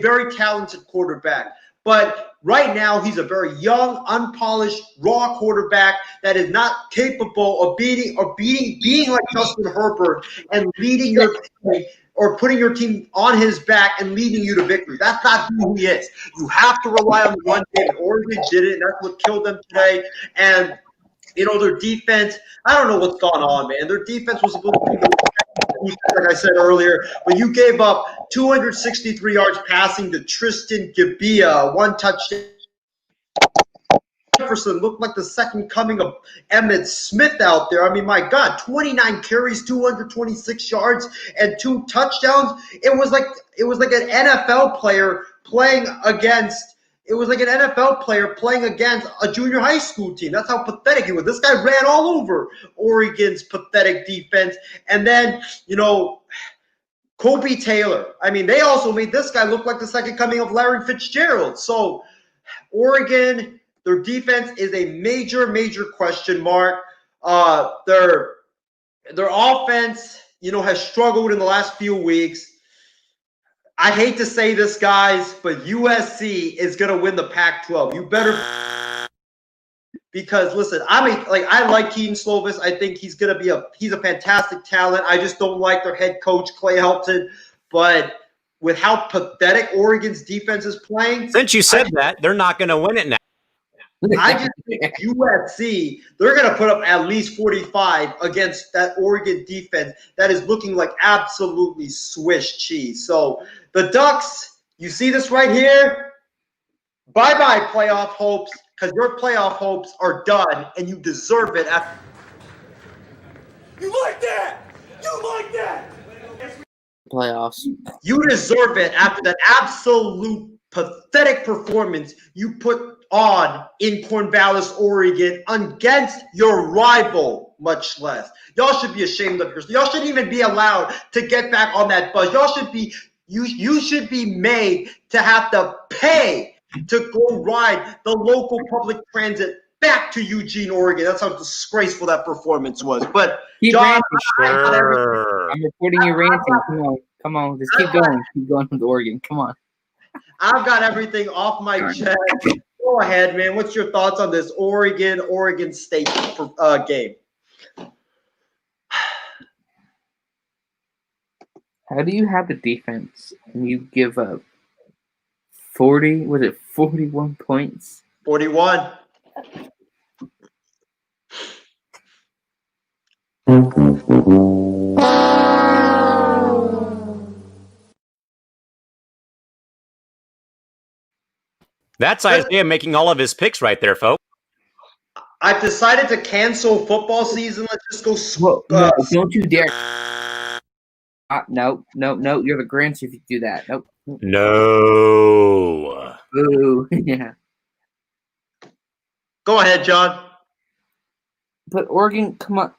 very talented quarterback. But right now, he's a very young, unpolished, raw quarterback that is not capable of being like Justin Herbert and leading your team or putting your team on his back and leading you to victory. That's not who he is. You have to rely on the run game. Oregon did it, and that's what killed them today. And, their defense, I don't know what's going on, man. Their defense was supposed to be like I said earlier, but you gave up 263 yards passing to Tristan Gebbia, 1 touchdown. Jefferson looked like the second coming of Emmitt Smith out there. I mean, my God, 29 carries, 226 yards, and 2 touchdowns. It was like an NFL player playing against. It was like an NFL player playing against a junior high school team. That's how pathetic it was. This guy ran all over Oregon's pathetic defense. And then, Kobe Taylor. I mean, they also made this guy look like the second coming of Larry Fitzgerald. So, Oregon, their defense is a major, major question mark. Their offense, has struggled in the last few weeks. I hate to say this, guys, but USC is gonna win the Pac-12. You better, because listen, I like Keaton Slovis. I think he's a fantastic talent. I just don't like their head coach Clay Helton. But with how pathetic Oregon's defense is playing, Since you said that, they're not going to win it now. I just think USC, they're going to put up at least 45 against that Oregon defense that is looking like absolutely Swiss cheese. So the Ducks, you see this right here? Bye-bye playoff hopes, because your playoff hopes are done, and you deserve it. You like that? You like that? Playoffs. You deserve it after that absolute pathetic performance you put on in Corvallis, Oregon, against your rival, much less. Y'all should be ashamed of yourself. Y'all shouldn't even be allowed to get back on that bus. Y'all should be, you should be made to have to pay to go ride the local public transit back to Eugene, Oregon. That's how disgraceful that performance was. But Keep John, Sure. I'm recording you ranting. Come on. Just keep going. Keep going with Oregon. Come on. I've got everything off my chest. Go ahead, man. What's your thoughts on this Oregon State game? How do you have a defense and you give up 41 points? 41. That's Isaiah making all of his picks right there, folks. I've decided to cancel football season. Let's just go. No, don't you dare. No. You're the Grinch if you do that. Nope. No. Ooh, yeah. Go ahead, John. But Oregon, come on.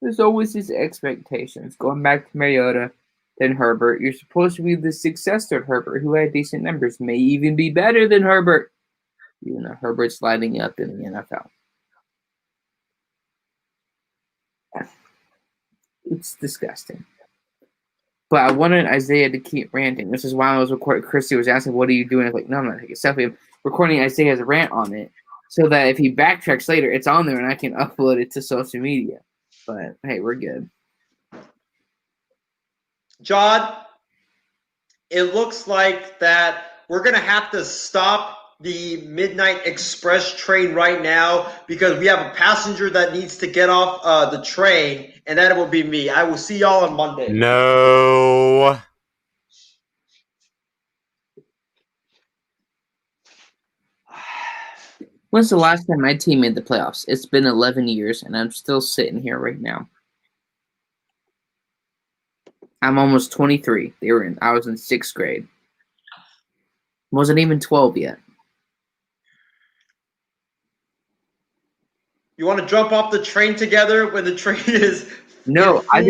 There's always these expectations. Going back to Mariota, then Herbert. You're supposed to be the successor of Herbert, who had decent numbers. May even be better than Herbert. Even though Herbert's lighting up in the NFL. It's disgusting. But I wanted Isaiah to keep ranting. This is why I was recording. Christy was asking, what are you doing? I was like, no, I'm not taking a selfie. I'm recording Isaiah's rant on it so that if he backtracks later, it's on there and I can upload it to social media. But, hey, we're good. John, it looks like that we're going to have to stop the Midnight Express train right now because we have a passenger that needs to get off the train, and that will be me. I will see y'all on Monday. No. When's the last time my team made the playoffs? It's been 11 years, and I'm still sitting here right now. I'm almost 23. I was in 6th grade. Wasn't even 12 yet. You want to jump off the train together when the train is... No, I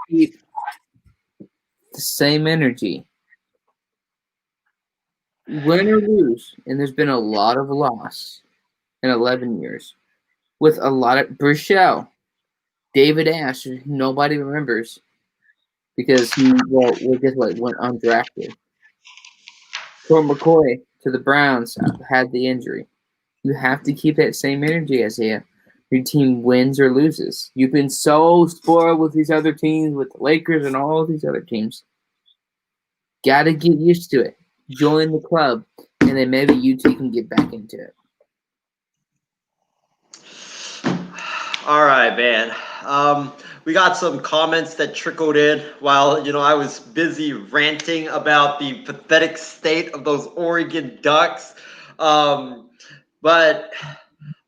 keep the same energy. Win or lose, and there's been a lot of loss in 11 years. With a lot of... Burchell, David Ash, nobody remembers because he, guess what, went undrafted. Colt McCoy to the Browns had the injury. You have to keep that same energy, Isaiah. Your team wins or loses. You've been so spoiled with these other teams, with the Lakers and all of these other teams. Got to get used to it. Join the club, and then maybe you two can get back into it. All right, man. We got some comments that trickled in while, I was busy ranting about the pathetic state of those Oregon Ducks. But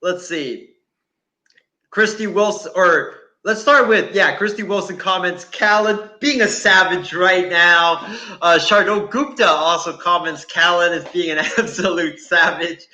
let's see. Christy Wilson, or let's start with, Christy Wilson comments, Callan being a savage right now. Shardot Gupta also comments, Callan is being an absolute savage.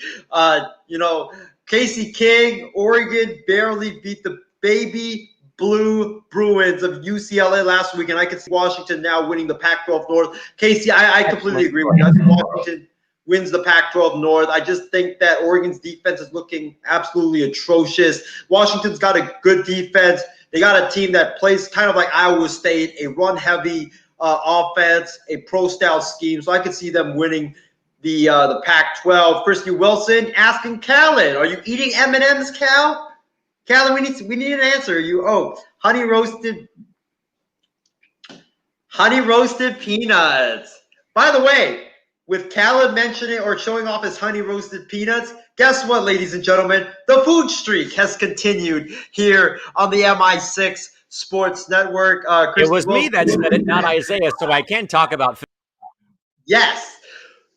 Casey King, Oregon barely beat the baby blue Bruins of UCLA last week, and I can see Washington now winning the Pac-12 North. Casey, I completely agree with you. I think Washington wins the Pac-12 North. I just think that Oregon's defense is looking absolutely atrocious. Washington's got a good defense. They got a team that plays kind of like Iowa State, a run-heavy offense, a pro-style scheme. So I could see them winning the Pac-12. Christy Wilson asking Callan, are you eating M&Ms, Cal? Callan, we need an answer. Honey roasted peanuts. By the way, with Callan mentioning or showing off his honey roasted peanuts, guess what, ladies and gentlemen? The food streak has continued here on the MI6 Sports Network. It was me that said it, not Isaiah, so I can talk about food. Yes.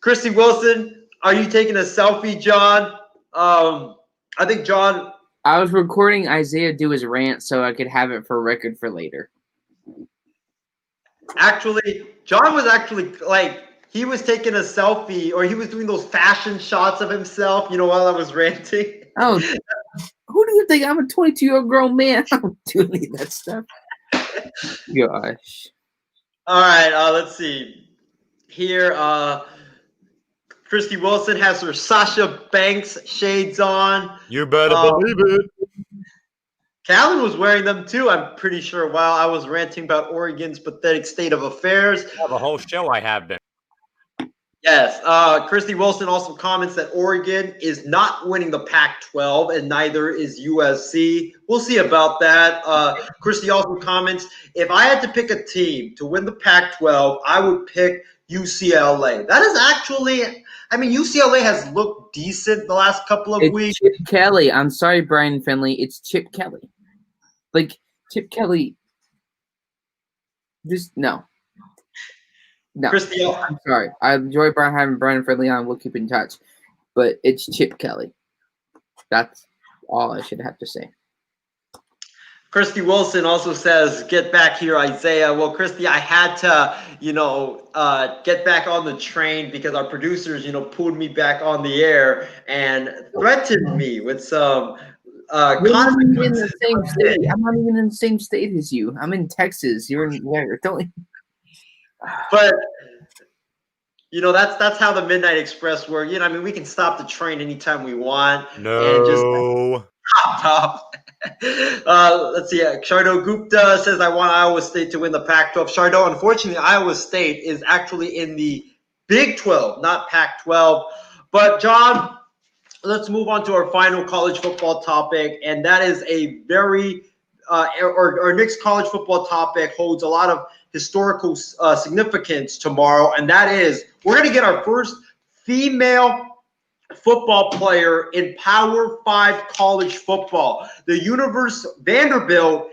Christy Wilson, are you taking a selfie, John? I think John. I was recording Isaiah do his rant so I could have it for record for later. Actually, John was he was taking a selfie, or he was doing those fashion shots of himself, while I was ranting. Oh, who do you think? I'm a 22-year-old grown man. I don't do any of that stuff. Gosh. All right, let's see. Here, Christy Wilson has her Sasha Banks shades on. You better believe it. Callan was wearing them too, I'm pretty sure, while I was ranting about Oregon's pathetic state of affairs. I have a whole show I have been. Yes. Christy Wilson also comments that Oregon is not winning the Pac-12, and neither is USC. We'll see about that. Christy also comments, if I had to pick a team to win the Pac-12, I would pick UCLA. That is actually, UCLA has looked decent the last couple of weeks. Chip Kelly. I'm sorry, Brian Finley. It's Chip Kelly. Chip Kelly. No. Christy, I'm sorry. I enjoy having Brian Finley on. We'll keep in touch. But it's Chip Kelly. That's all I should have to say. Christy Wilson also says, get back here, Isaiah. Well, Christy, I had to, get back on the train because our producers, pulled me back on the air and threatened me with some consequences. In the same state. I'm not even in the same state as you. I'm in Texas. You're in where? But that's how the Midnight Express works. We can stop the train anytime we want. No. And just stop. Let's see. Shardo Gupta says, I want Iowa State to win the Pac-12. Shardo, unfortunately, Iowa State is actually in the Big 12, not Pac-12. But, John, let's move on to our final college football topic, and that is a very our next college football topic holds a lot of historical significance tomorrow, and that is we're going to get our first female football player in Power 5 college football. The Vanderbilt,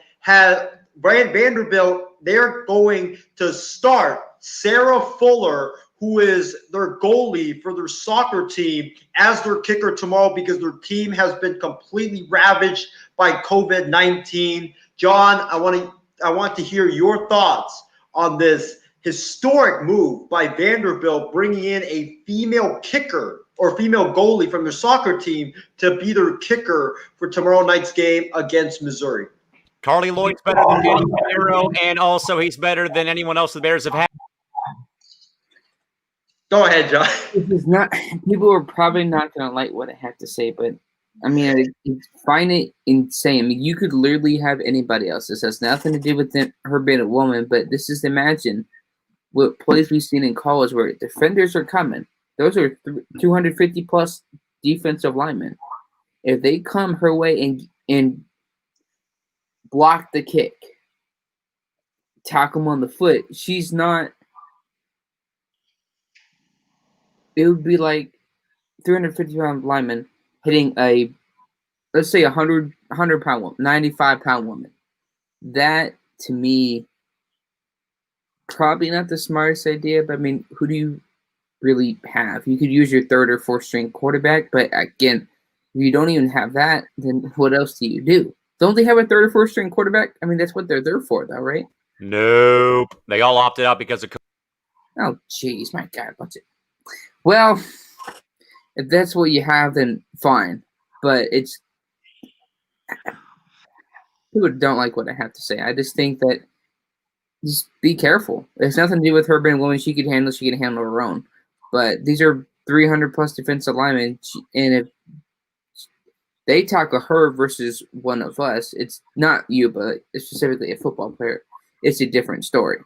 they're going to start Sarah Fuller, who is their goalie for their soccer team, as their kicker tomorrow because their team has been completely ravaged by COVID-19. John, I want to hear your thoughts on this historic move by Vanderbilt, bringing in a female kicker or female goalie from their soccer team to be their kicker for tomorrow night's game against Missouri. Carly Lloyd's better than Danny Pinero, and also he's better than anyone else the Bears have had. Go ahead, John. This is not. People are probably not going to like what I have to say, but I find it insane. You could literally have anybody else. This has nothing to do with her being a woman, but this is imagine what plays we've seen in college where defenders are coming. Those are 250 plus defensive linemen. If they come her way and block the kick, tackle them on the foot, she's not. It would be like 350-pound lineman hitting let's say 100-pound woman, 95-pound woman. That, to me, probably not the smartest idea, but who do you really have? You could use your third or fourth string quarterback, but again, if you don't even have that, then what else do you do? Don't they have a third or fourth string quarterback? That's what they're there for, though, right? Nope. They all opted out because of COVID. Oh, jeez, my God, what's it? Well, if that's what you have, then fine. But people don't like what I have to say. I just think that just be careful. It's nothing to do with her being a woman. She can handle her own. But these are 300-plus defensive linemen, and if they tackle her versus one of us, it's not you, but it's specifically a football player, it's a different story.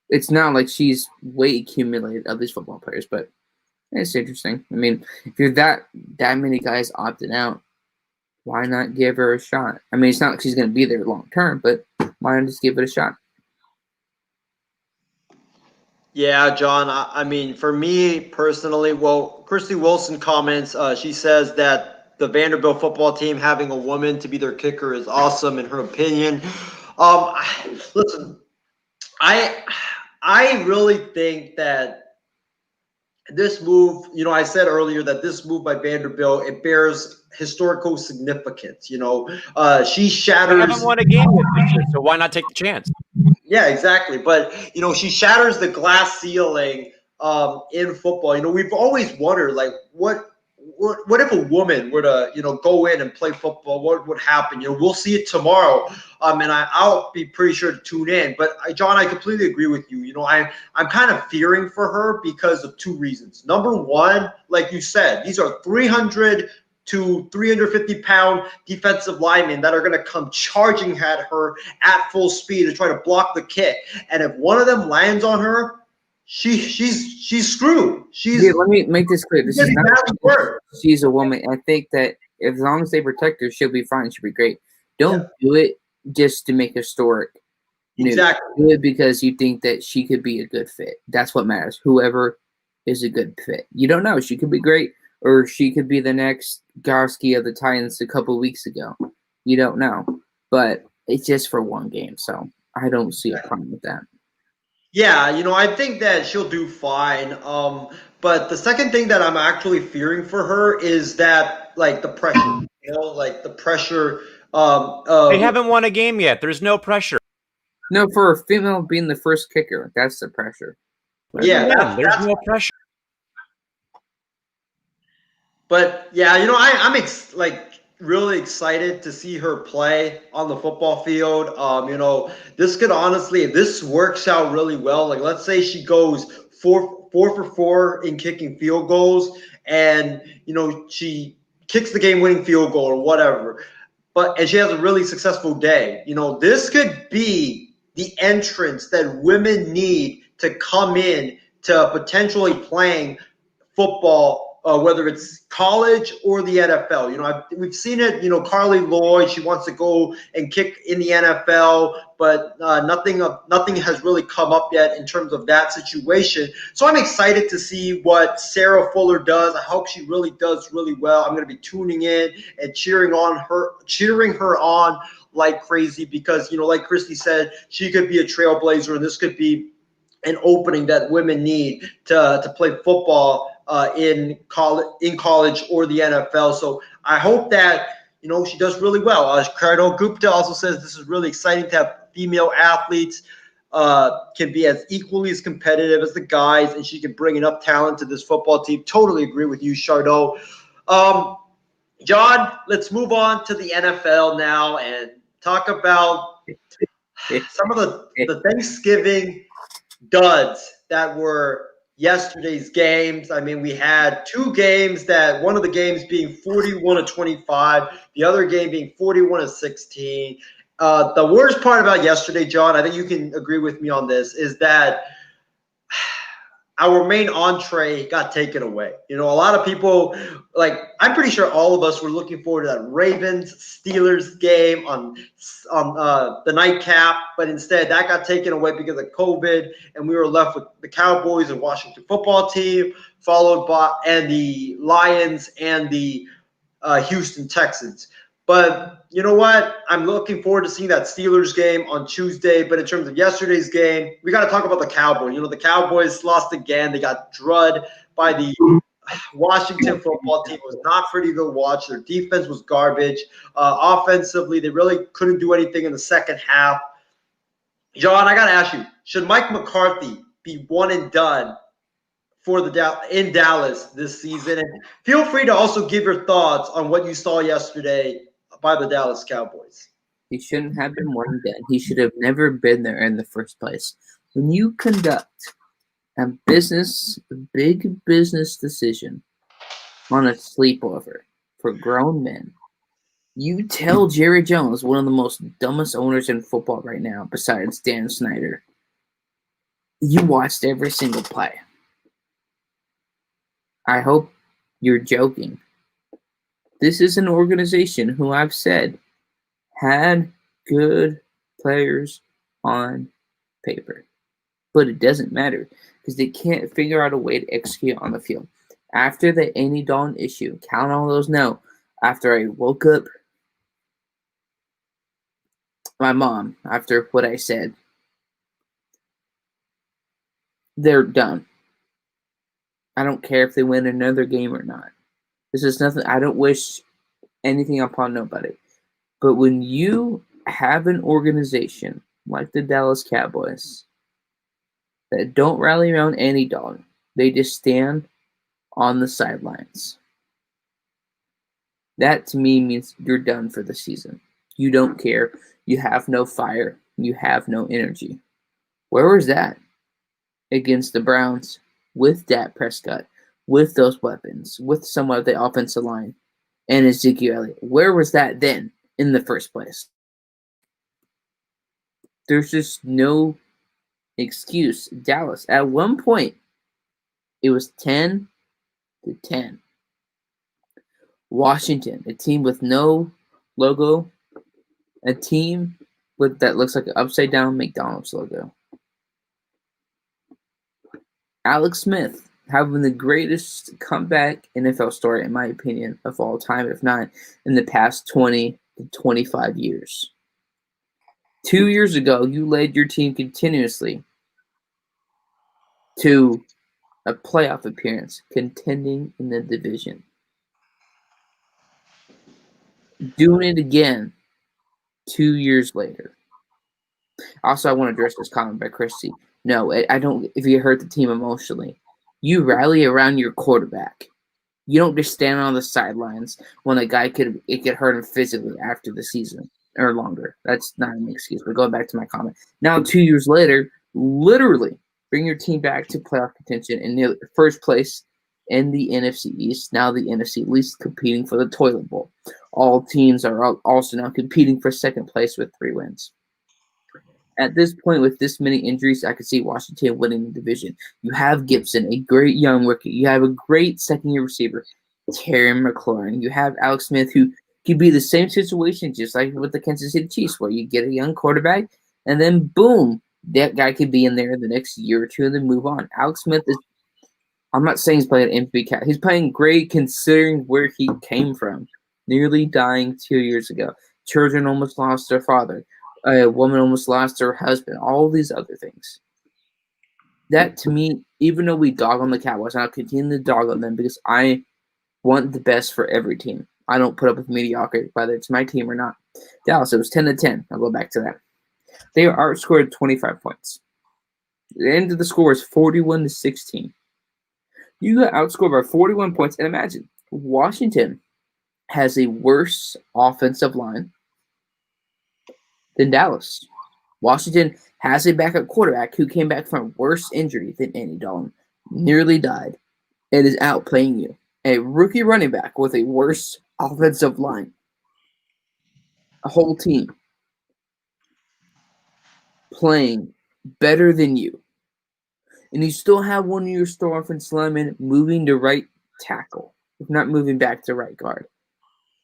It's not like she's way accumulated of these football players, but it's interesting. I mean, if you're that many guys opting out, why not give her a shot? I mean, it's not like she's going to be there long term, but why not just give it a shot? Yeah, John. I mean, for me personally, well, Christy Wilson comments. She says that the Vanderbilt football team having a woman to be their kicker is awesome in her opinion. Listen, I I really think that this move, I said earlier that this move by Vanderbilt, it bears historical significance. She They shatters. haven't won a game yet this year, so why not take the chance? Yeah, exactly. But she shatters the glass ceiling in football. We've always wondered, like, what if a woman were to go in and play football? What would happen? We'll see it tomorrow. And I'll be pretty sure to tune in. But John, I completely agree with you. I'm kind of fearing for her because of two reasons. Number one, like you said, these are 300 to 350-pound defensive linemen that are going to come charging at her at full speed to try to block the kick. And if one of them lands on her, she's screwed. Let me make this clear. This is not she's a woman. I think that as long as they protect her, she'll be fine. She'll be great. Don't do it just to make historic news. Exactly. Do it because you think that she could be a good fit. That's what matters. Whoever is a good fit. You don't know. She could be great, or she could be the next Garski of the Titans a couple of weeks ago. You don't know. But it's just for one game, so I don't see a problem with that. Yeah, I think that she'll do fine. But the second thing that I'm actually fearing for her is that, like, the pressure. Like the pressure. They haven't won a game yet. There's no pressure. No, for a female being the first kicker, that's the pressure. Yeah, there's no pressure. But yeah, I'm really excited to see her play on the football field. This could honestly, if this works out really well, like let's say she goes four for 4 in kicking field goals, and she kicks the game-winning field goal or whatever, and she has a really successful day. This could be the entrance that women need to come in to potentially playing football, whether it's college or the NFL. We've seen it. Carly Lloyd, she wants to go and kick in the NFL, but nothing has really come up yet in terms of that situation. So I'm excited to see what Sarah Fuller does. I hope she really does really well. I'm going to be tuning in and cheering her on like crazy because, like Christy said, she could be a trailblazer, and this could be an opening that women need to play football in college or the NFL. So I hope that she does really well. Cardinal Gupta also says this is really exciting to have female athletes can be as equally as competitive as the guys, and she can bring enough talent to this football team. Totally agree with you, Chardot. John, let's move on to the NFL now and talk about some of the Thanksgiving duds that were yesterday's games. I mean, we had two games that one of the games being 41-25, the other game being 41-16. The worst part about yesterday, John, I think you can agree with me on this, is that our main entree got taken away. A lot of people, I'm pretty sure all of us were looking forward to that Ravens-Steelers game on the nightcap, but instead that got taken away because of COVID, and we were left with the Cowboys and Washington football team, followed by the Lions and the Houston Texans. But you know what? I'm looking forward to seeing that Steelers game on Tuesday. But in terms of yesterday's game, we got to talk about the Cowboys. The Cowboys lost again. They got drugged by the Washington football team. It was not pretty to watch. Their defense was garbage. Offensively, they really couldn't do anything in the second half. John, I got to ask you, should Mike McCarthy be one and done in Dallas this season? And feel free to also give your thoughts on what you saw yesterday by the Dallas Cowboys. He shouldn't have been one and done. He should have never been there in the first place. When you conduct a big business decision on a sleepover for grown men, you tell Jerry Jones, one of the most dumbest owners in football right now, besides Dan Snyder, You watched every single play. I hope you're joking. This is an organization who I've said had good players on paper. But it doesn't matter because they can't figure out a way to execute on the field. After the Andy Dalton issue, count all those now. After I woke up my mom, after what I said, they're done. I don't care if they win another game or not. This is nothing. I don't wish anything upon nobody. But when you have an organization like the Dallas Cowboys that don't rally around Andy Dalton, they just stand on the sidelines. That to me means you're done for the season. You don't care. You have no fire. You have no energy. Where was that against the Browns with Dak Prescott, with those weapons, with somewhat of the offensive line and Ezekiel Elliott? Where was that then in the first place? There's just no excuse. Dallas, at one point, it was 10-10. Washington, a team with no logo, a team that looks like an upside down McDonald's logo. Alex Smith having the greatest comeback NFL story, in my opinion, of all time, if not in the past 20 to 25 years. 2 years ago, you led your team continuously to a playoff appearance, contending in the division. Doing it again 2 years later. Also, I want to address this comment by Christy. No, I don't. If you hurt the team emotionally, you rally around your quarterback. You don't just stand on the sidelines when a guy could hurt him physically after the season or longer. That's not an excuse. But going back to my comment, now 2 years later, literally bring your team back to playoff contention in the first place in the NFC East. Now the NFC East competing for the toilet bowl. All teams are also now competing for second place with 3 wins. At this point, with this many injuries, I could see Washington winning the division. You have Gibson, a great young rookie. You have a great second-year receiver, Terry McLaurin. You have Alex Smith, who could be the same situation, just like with the Kansas City Chiefs, where you get a young quarterback, and then boom, that guy could be in there the next year or two and then move on. Alex Smith is, I'm not saying he's playing an MVP cat. He's playing great considering where he came from. Nearly dying 2 years ago. Children almost lost their father. A woman almost lost her husband, all these other things. That, to me, even though we dog on the Cowboys, I'll continue to dog on them because I want the best for every team. I don't put up with mediocrity, whether it's my team or not. Dallas, it was 10-10. I'll go back to that. They are outscored 25 points. The end of the score is 41-16. You got outscored by 41 points, and imagine, Washington has a worse offensive line than Dallas. Washington has a backup quarterback who came back from a worse injury than Andy Dalton, nearly died, and is outplaying you. A rookie running back with a worse offensive line. A whole team playing better than you. And you still have one of your star offensive linemen moving to right tackle, if not moving back to right guard.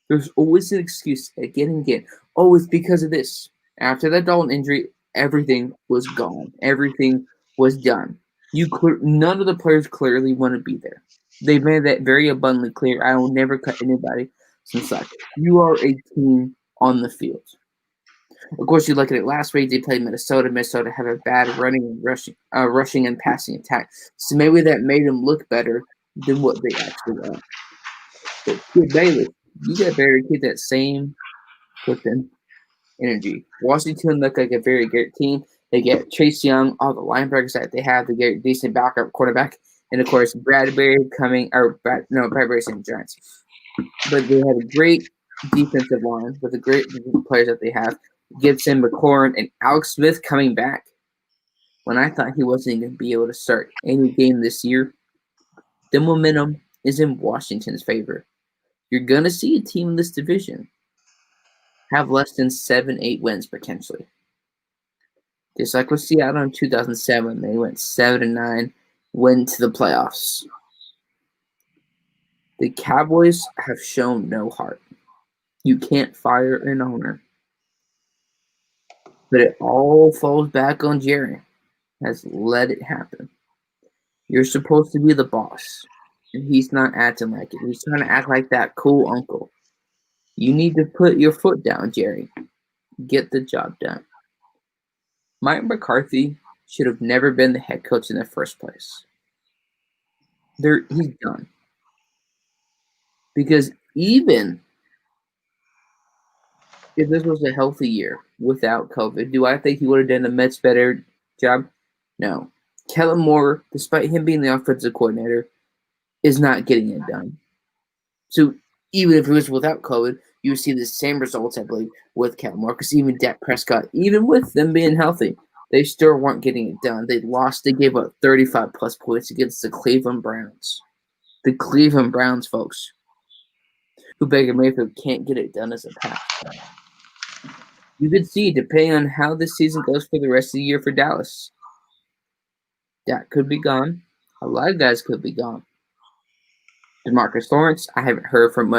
There's always an excuse again and again. Oh, it's because of this. After that Dalton injury, everything was gone. Everything was done. None of the players clearly want to be there. They made that very abundantly clear. I will never cut anybody some slack. You are a team on the field. Of course, you look at it last week. They played Minnesota. Minnesota had a bad rushing and passing attack. So maybe that made them look better than what they actually are. But Kid Bayless, you got better keep that same flipping energy. Washington looked like a very great team. They get Chase Young, all the linebackers that they have. They get a decent backup quarterback, and of course Bradbury's in the Giants. But they have a great defensive line with the great players that they have. Gibson, McLaurin, and Alex Smith coming back. When I thought he wasn't going to be able to start any game this year, the momentum is in Washington's favor. You're going to see a team in this division have less than 7-8 wins potentially. Just like with Seattle in 2007, they went 7-9, went to the playoffs. The Cowboys have shown no heart. You can't fire an owner. But it all falls back on Jerry. Has let it happen. You're supposed to be the boss, and he's not acting like it. He's trying to act like that cool uncle. You need to put your foot down, Jerry. Get the job done. Mike McCarthy should have never been the head coach in the first place. He's done. Because even if this was a healthy year without COVID, do I think he would have done a much better job? No. Kellen Moore, despite him being the offensive coordinator, is not getting it done. So even if it was without COVID, you would see the same results, I believe, with Kellen Moore. Because even Dak Prescott, even with them being healthy, they still weren't getting it done. They lost. They gave up 35-plus points against the Cleveland Browns. The Cleveland Browns, folks, who Baker Mayfield can't get it done as a pass. You could see, depending on how this season goes for the rest of the year for Dallas, Dak could be gone. A lot of guys could be gone. DeMarcus Lawrence, I haven't heard from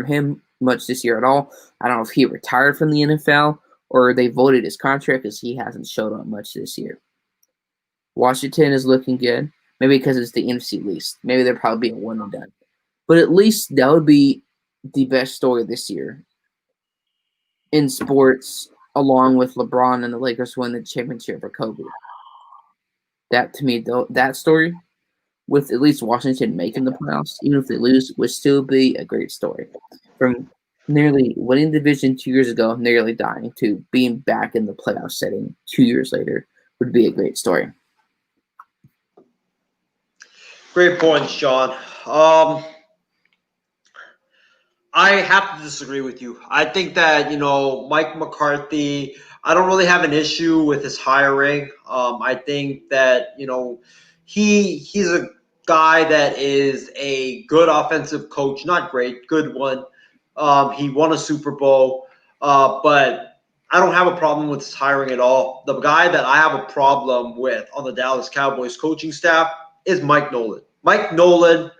him much this year at all. I don't know if he retired from the NFL or they voted his contract because he hasn't showed up much this year. Washington is looking good. Maybe because it's the NFC least. Maybe they'll probably be a one and done. But at least that would be the best story this year in sports, along with LeBron and the Lakers win the championship for Kobe. That, to me, though, that story, with at least Washington making the playoffs, even if they lose, would still be a great story. From nearly winning the division 2 years ago, nearly dying, to being back in the playoff setting 2 years later would be a great story. Great points, John. I have to disagree with you. I think that, Mike McCarthy, I don't really have an issue with his hiring. I think that, he's a guy that is a good offensive coach, not great, good one. He won a Super Bowl, but I don't have a problem with his hiring at all. The guy that I have a problem with on the Dallas Cowboys coaching staff is Mike Nolan. Mike Nolan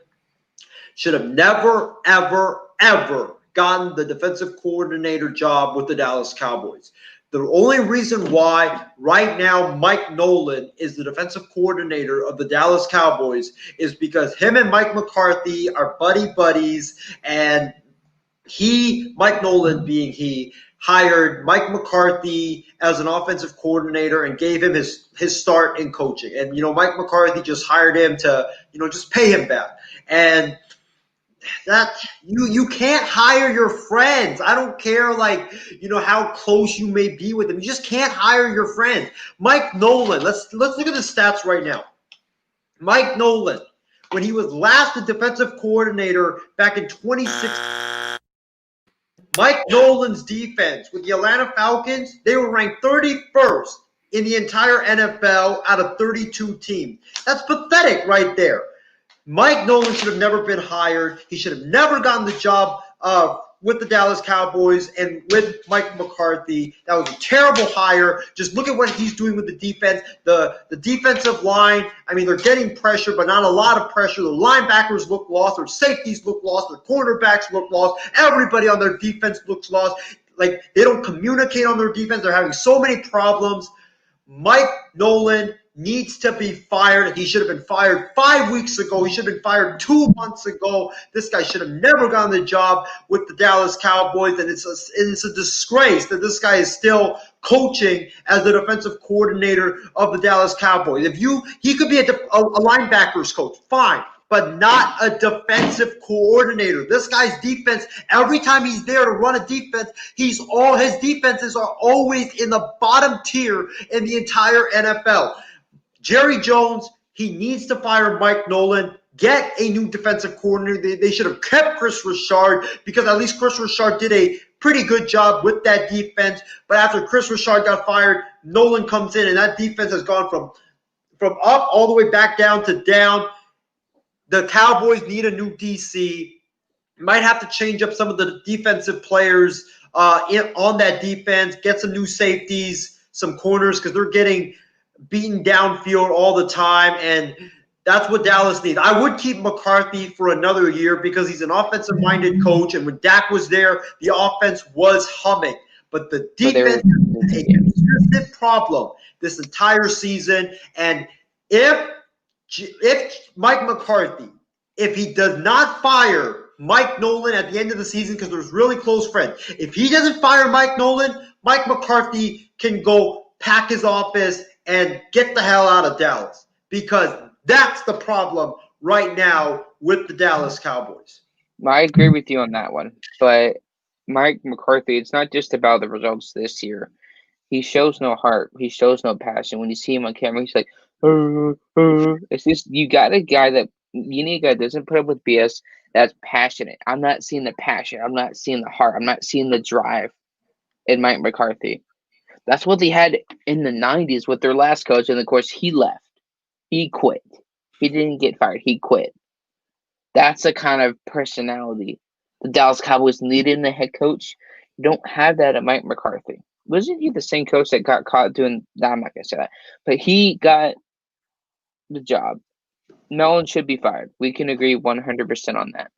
should have never, ever, ever gotten the defensive coordinator job with the Dallas Cowboys. The only reason why right now Mike Nolan is the defensive coordinator of the Dallas Cowboys is because him and Mike McCarthy are buddies, and Mike Nolan being he, hired Mike McCarthy as an offensive coordinator and gave him his start in coaching. And, Mike McCarthy just hired him to, just pay him back. And that you can't hire your friends. I don't care how close you may be with them. You just can't hire your friends. Mike Nolan, let's look at the stats right now. Mike Nolan, when he was last the defensive coordinator back in 2016, Mike Nolan's defense with the Atlanta Falcons, they were ranked 31st in the entire NFL out of 32 teams. That's pathetic right there. Mike Nolan should have never been hired. He should have never gotten the job with the Dallas Cowboys and with Mike McCarthy. That was a terrible hire. Just look at what he's doing with the defense. The defensive line, they're getting pressure, but not a lot of pressure. The linebackers look lost. Their safeties look lost. Their cornerbacks look lost. Everybody on their defense looks lost. They don't communicate on their defense. They're having so many problems. Mike Nolan needs to be fired. He should have been fired 5 weeks ago. He should have been fired 2 months ago. This guy should have never gotten the job with the Dallas Cowboys, and it's a disgrace that this guy is still coaching as the defensive coordinator of the Dallas Cowboys. He could be a linebackers coach, fine, but not a defensive coordinator. This guy's defense, every time he's there to run a defense, his defenses are always in the bottom tier in the entire NFL. Jerry Jones, he needs to fire Mike Nolan, get a new defensive coordinator. They should have kept Chris Richard because at least Chris Richard did a pretty good job with that defense. But after Chris Richard got fired, Nolan comes in, and that defense has gone from up all the way back down to down. The Cowboys need a new DC. Might have to change up some of the defensive players on that defense, get some new safeties, some corners because they're getting beaten downfield all the time, and that's what Dallas needs. I would keep McCarthy for another year because he's an offensive-minded coach, and when Dak was there, the offense was humming. But the defense is a consistent problem this entire season, and if Mike McCarthy, if he does not fire Mike Nolan at the end of the season, because there's really close friends, if he doesn't fire Mike Nolan, Mike McCarthy can go pack his office and get the hell out of Dallas, because that's the problem right now with the Dallas Cowboys. I agree with you on that one, but Mike McCarthy, it's not just about the results this year. He shows no heart. He shows no passion. When you see him on camera, he's like, It's just you need a guy that doesn't put up with BS, that's passionate. I'm not seeing the passion. I'm not seeing the heart. I'm not seeing the drive in Mike McCarthy. That's what they had in the 90s with their last coach, and of course he left. He quit. He didn't get fired. He quit. That's the kind of personality the Dallas Cowboys needed in the head coach. You don't have that at Mike McCarthy. Wasn't he the same coach that got caught doing that? I'm not going to say that. But he got the job. Nolan should be fired. We can agree 100% on that.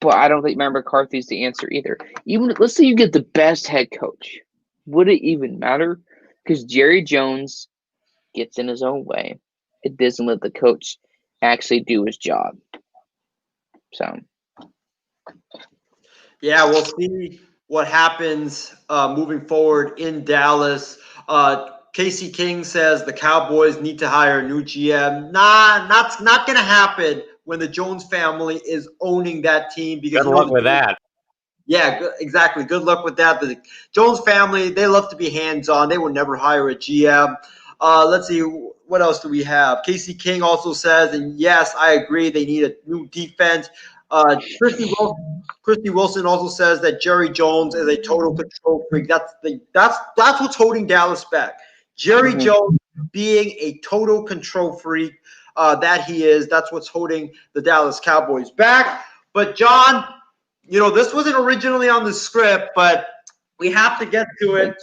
But I don't think Mike McCarthy's the answer either. Even let's say you get the best head coach. Would it even matter? Because Jerry Jones gets in his own way. It doesn't let the coach actually do his job. So, yeah, we'll see what happens moving forward in Dallas. Casey King says the Cowboys need to hire a new GM. Not going to happen when the Jones family is owning that team. Because good luck with that. Yeah, exactly. Good luck with that. The Jones family, they love to be hands-on. They would never hire a GM. Let's see, what else do we have? Casey King also says, and yes, I agree, they need a new defense. Christy Wilson also says that Jerry Jones is a total control freak. That's what's holding Dallas back. Jerry Jones being a total control freak that he is. That's what's holding the Dallas Cowboys back. But John, this wasn't originally on the script, but we have to get to it.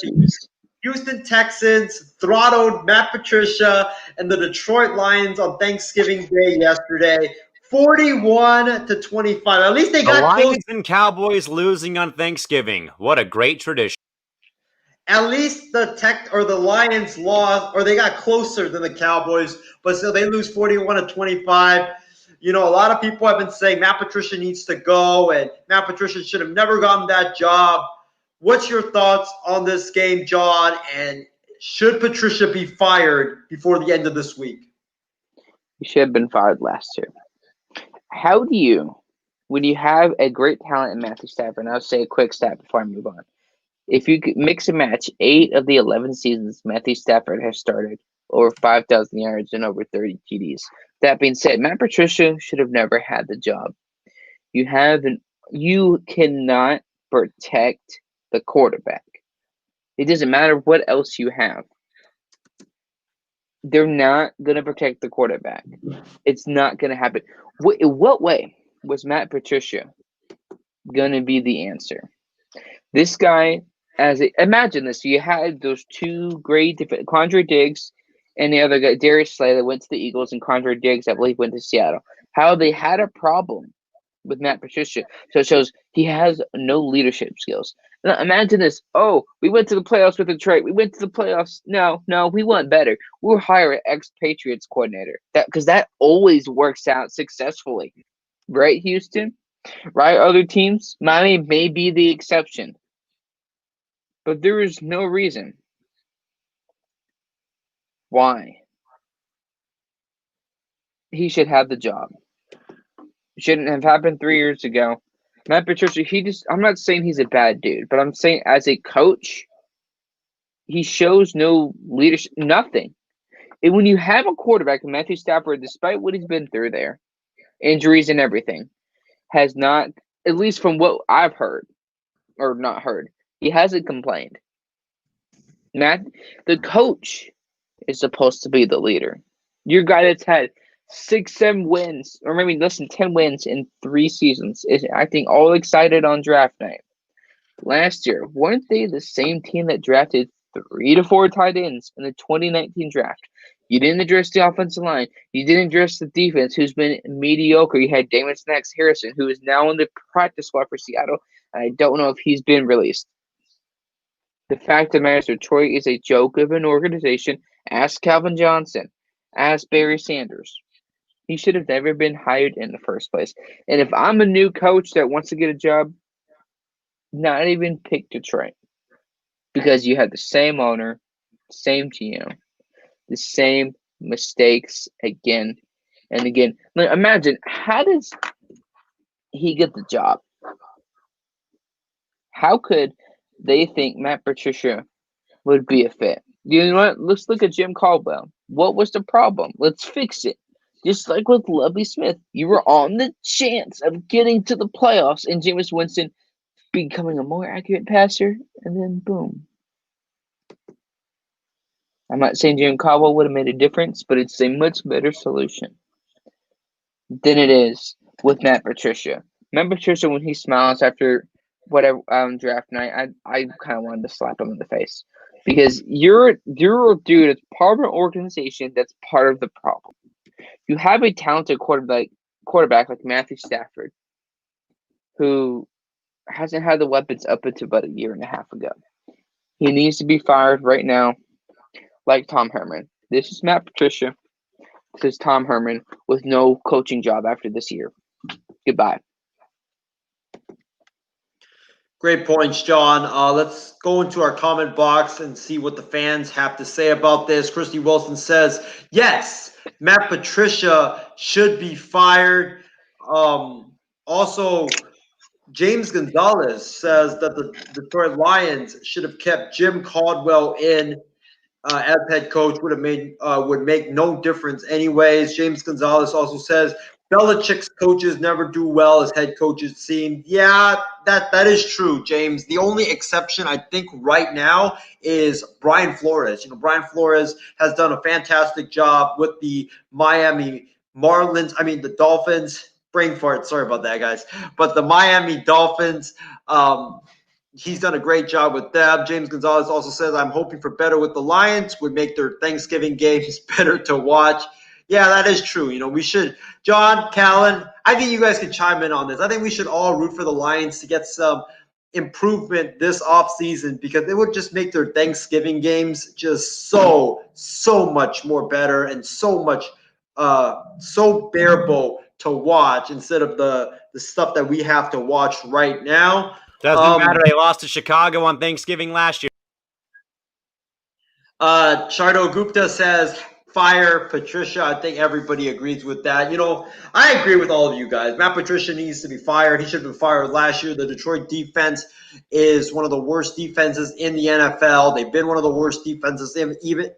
Houston Texans throttled Matt Patricia and the Detroit Lions on Thanksgiving Day yesterday, 41-25. At least they got the Lions close. and Cowboys losing on Thanksgiving. What a great tradition. At least the Lions lost, or they got closer than the Cowboys, but still they lose 41-25. A lot of people have been saying Matt Patricia needs to go, and Matt Patricia should have never gotten that job. What's your thoughts on this game, John? And should Patricia be fired before the end of this week? He should have been fired last year. How do you, when you have a great talent in Matthew Stafford, and I'll say a quick stat before I move on. If you could mix and match 8 of the 11 seasons Matthew Stafford has started, over 5,000 yards and over 30 TDs. That being said, Matt Patricia should have never had the job. You cannot protect the quarterback. It doesn't matter what else you have. They're not going to protect the quarterback. It's not going to happen. In what way was Matt Patricia going to be the answer? This guy, imagine this. You had those two great defenders, Quandre Diggs and the other guy, Darius Slay, that went to the Eagles, and Quandre Diggs, I believe, went to Seattle. How they had a problem with Matt Patricia. So it shows he has no leadership skills. Now, imagine this. Oh, we went to the playoffs with Detroit. We went to the playoffs. No, we went better. We'll hire an ex-Patriots coordinator. Because that always works out successfully. Right, Houston? Right, other teams? Miami may be the exception. But there is no reason why he should have the job. Shouldn't have happened 3 years ago. Matt Patricia, I'm not saying he's a bad dude, but I'm saying as a coach, he shows no leadership, nothing. And when you have a quarterback, Matthew Stafford, despite what he's been through there, injuries and everything, has not, at least from what I've heard, or not heard, he hasn't complained. The coach is supposed to be the leader. Your guy that's had 6-7 wins, or maybe less than 10 wins in 3 seasons, is acting all excited on draft night. Last year, weren't they the same team that drafted 3 to 4 tight ends in the 2019 draft? You didn't address the offensive line. You didn't address the defense, who's been mediocre. You had Damon Snacks Harrison, who is now in the practice squad for Seattle, and I don't know if he's been released. The fact of the matter is, Detroit is a joke of an organization. Ask Calvin Johnson. Ask Barry Sanders. He should have never been hired in the first place. And if I'm a new coach that wants to get a job, not even pick Detroit. Because you had the same owner, same GM, the same mistakes again and again. Now, imagine, how does he get the job? How could they think Matt Patricia would be a fit? You know what? Let's look at Jim Caldwell. What was the problem? Let's fix it. Just like with Lovie Smith, you were on the chance of getting to the playoffs and Jameis Winston becoming a more accurate passer, and then boom. I'm not saying Jim Caldwell would have made a difference, but it's a much better solution than it is with Matt Patricia. Matt Patricia, when he smiles after whatever draft night, I kind of wanted to slap him in the face, because you're a dude that's part of an organization that's part of the problem. You have a talented quarterback like Matthew Stafford, who hasn't had the weapons up until about a year and a half ago. He needs to be fired right now, like Tom Herman. This is Matt Patricia. This is Tom Herman with no coaching job after this year. Goodbye. Great points, John. Let's go into our comment box and see what the fans have to say about this. Christy Wilson says, yes, Matt Patricia should be fired. Also, James Gonzalez says that the Detroit Lions should have kept Jim Caldwell in as head coach. Would make no difference anyways. James Gonzalez also says Belichick's coaches never do well as head coaches seem. Yeah, that is true, James. The only exception I think right now is Brian Flores. Brian Flores has done a fantastic job with the Miami Marlins. The Dolphins. Brain fart. Sorry about that, guys. But the Miami Dolphins, he's done a great job with them. James Gonzalez also says, I'm hoping for better with the Lions. Would make their Thanksgiving games better to watch. Yeah, that is true. We should. John, Callan, I think you guys can chime in on this. I think we should all root for the Lions to get some improvement this offseason, because it would just make their Thanksgiving games just so much more better and so much so bearable to watch instead of the stuff that we have to watch right now. Doesn't matter. They lost to Chicago on Thanksgiving last year. Shardo Gupta says, fire Patricia. I think everybody agrees with that. I agree with all of you guys. Matt Patricia needs to be fired. He should have been fired last year. The Detroit defense is one of the worst defenses in the NFL. They've been one of the worst defenses even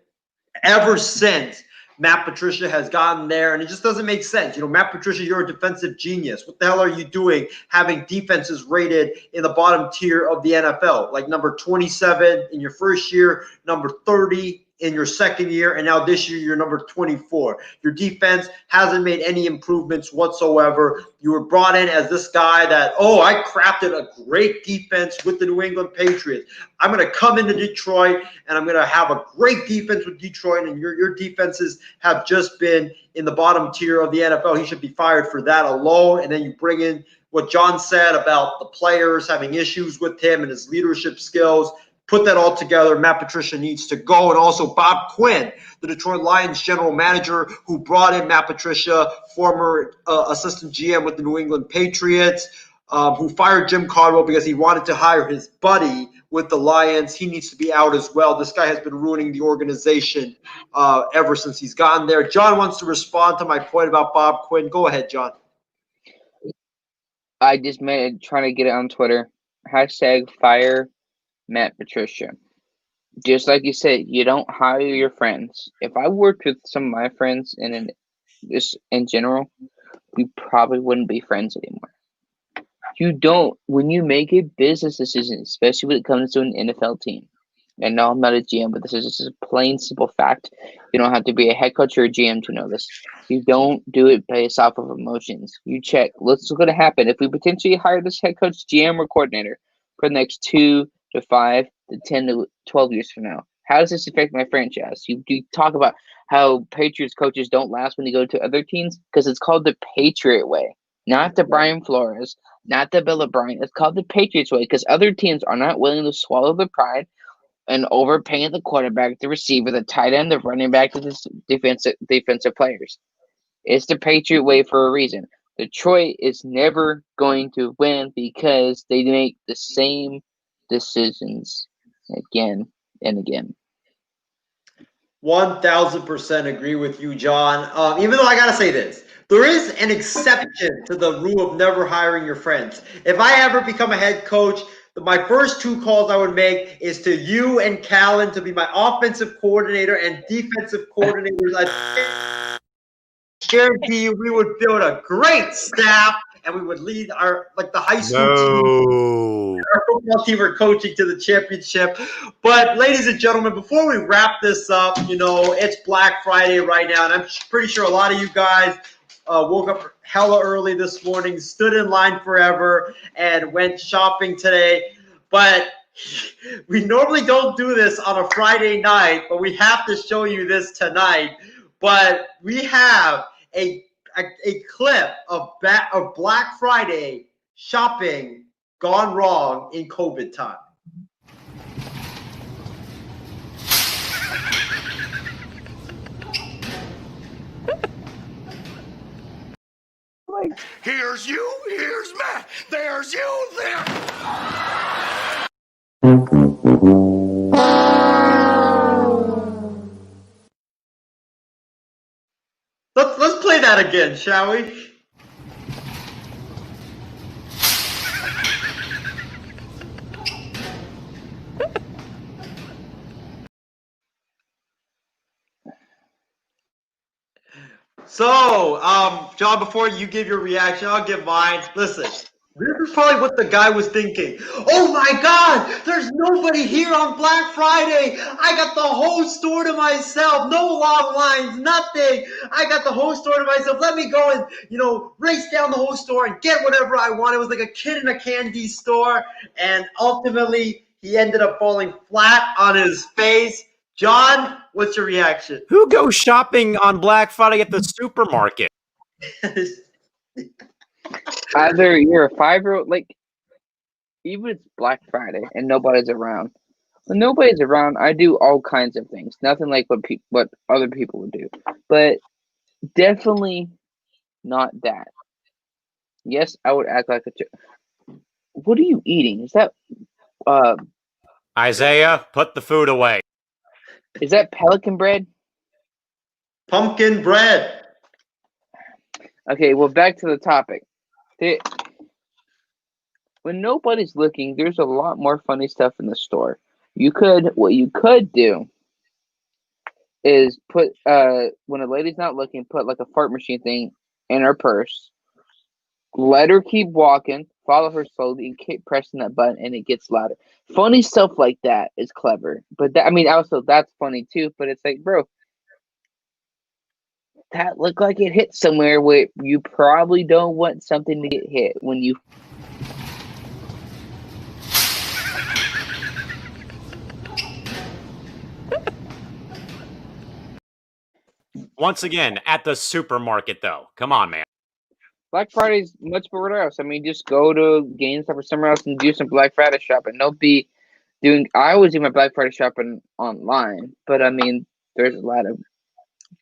ever since Matt Patricia has gotten there, and it just doesn't make sense. Matt Patricia, you're a defensive genius. What the hell are you doing having defenses rated in the bottom tier of the NFL? Like number 27 in your first year, number 30 in your second year, and now this year you're number 24. Your defense hasn't made any improvements whatsoever. You were brought in as this guy that, I crafted a great defense with the New England Patriots. I'm going to come into Detroit, and I'm going to have a great defense with Detroit, and your defenses have just been in the bottom tier of the NFL. He should be fired for that alone, and then you bring in what John said about the players having issues with him and his leadership skills. Put that all together. Matt Patricia needs to go. And also Bob Quinn, the Detroit Lions general manager, who brought in Matt Patricia, former assistant GM with the New England Patriots, who fired Jim Caldwell because he wanted to hire his buddy with the Lions. He needs to be out as well. This guy has been ruining the organization ever since he's gotten there. John wants to respond to my point about Bob Quinn. Go ahead, John. I just trying to get it on Twitter. Hashtag fire Matt Patricia. Just like you said, you don't hire your friends. If I worked with some of my friends just in general, we probably wouldn't be friends anymore. You don't, when you make a business decision, especially when it comes to an NFL team. And no, I'm not a GM, but this is just a plain, simple fact. You don't have to be a head coach or a GM to know this. You don't do it based off of emotions. You check. What's going to happen if we potentially hire this head coach, GM, or coordinator? for the next 2 to 5 to 10 to 12 years from now? How does this affect my franchise? You talk about how Patriots coaches don't last when they go to other teams because it's called the Patriot way, not the Brian Flores, not the Bill O'Brien. It's called the Patriots way because other teams are not willing to swallow their pride and overpaying the quarterback, the receiver, the tight end, the running back, the defensive players. It's the Patriot way for a reason. Detroit is never going to win because they make the same decisions again and again. 1000% agree with you, John. Even though I gotta say this, there is an exception to the rule of never hiring your friends. If I ever become a head coach, my first 2 calls I would make is to you and Callan to be my offensive coordinator and defensive coordinators. I guarantee you we would build a great staff and we would lead our the high school team, our football team are coaching to the championship. But ladies and gentlemen, before we wrap this up, it's Black Friday right now, and I'm pretty sure a lot of you guys woke up hella early this morning, stood in line forever, and went shopping today. But we normally don't do this on a Friday night, but we have to show you this tonight. But we have a clip of Black Friday shopping gone wrong in COVID time. Here's you, here's Matt, there's you, there. Let's play that again, shall we? So, John, before you give your reaction, I'll give mine. Listen, this is probably what the guy was thinking. Oh my God, there's nobody here on Black Friday. I got the whole store to myself. No long lines, nothing. I got the whole store to myself. Let me go and, race down the whole store and get whatever I want. It was like a kid in a candy store. And ultimately, he ended up falling flat on his face. John, what's your reaction? Who goes shopping on Black Friday at the supermarket? Either you're a 5-year-old, even if it's Black Friday and nobody's around. When nobody's around, I do all kinds of things. Nothing like what other people would do. But definitely not that. Yes, I would act like a What are you eating? Is that Isaiah, put the food away. Is that pelican bread? Pumpkin bread. Okay, well, back to the topic. When nobody's looking, there's a lot more funny stuff in the store. What you could do is put, when a lady's not looking, put like a fart machine thing in her purse. Let her keep walking, follow her slowly, and keep pressing that button, and it gets louder. Funny stuff like that is clever. But also that's funny too. But it's like, bro, that looked like it hit somewhere where you probably don't want something to get hit when you. Once again, at the supermarket, though. Come on, man. Black Friday's much better else. Just go to GameStop or somewhere else and do some Black Friday shopping. Don't be doing. I always do my Black Friday shopping online, but there's a lot of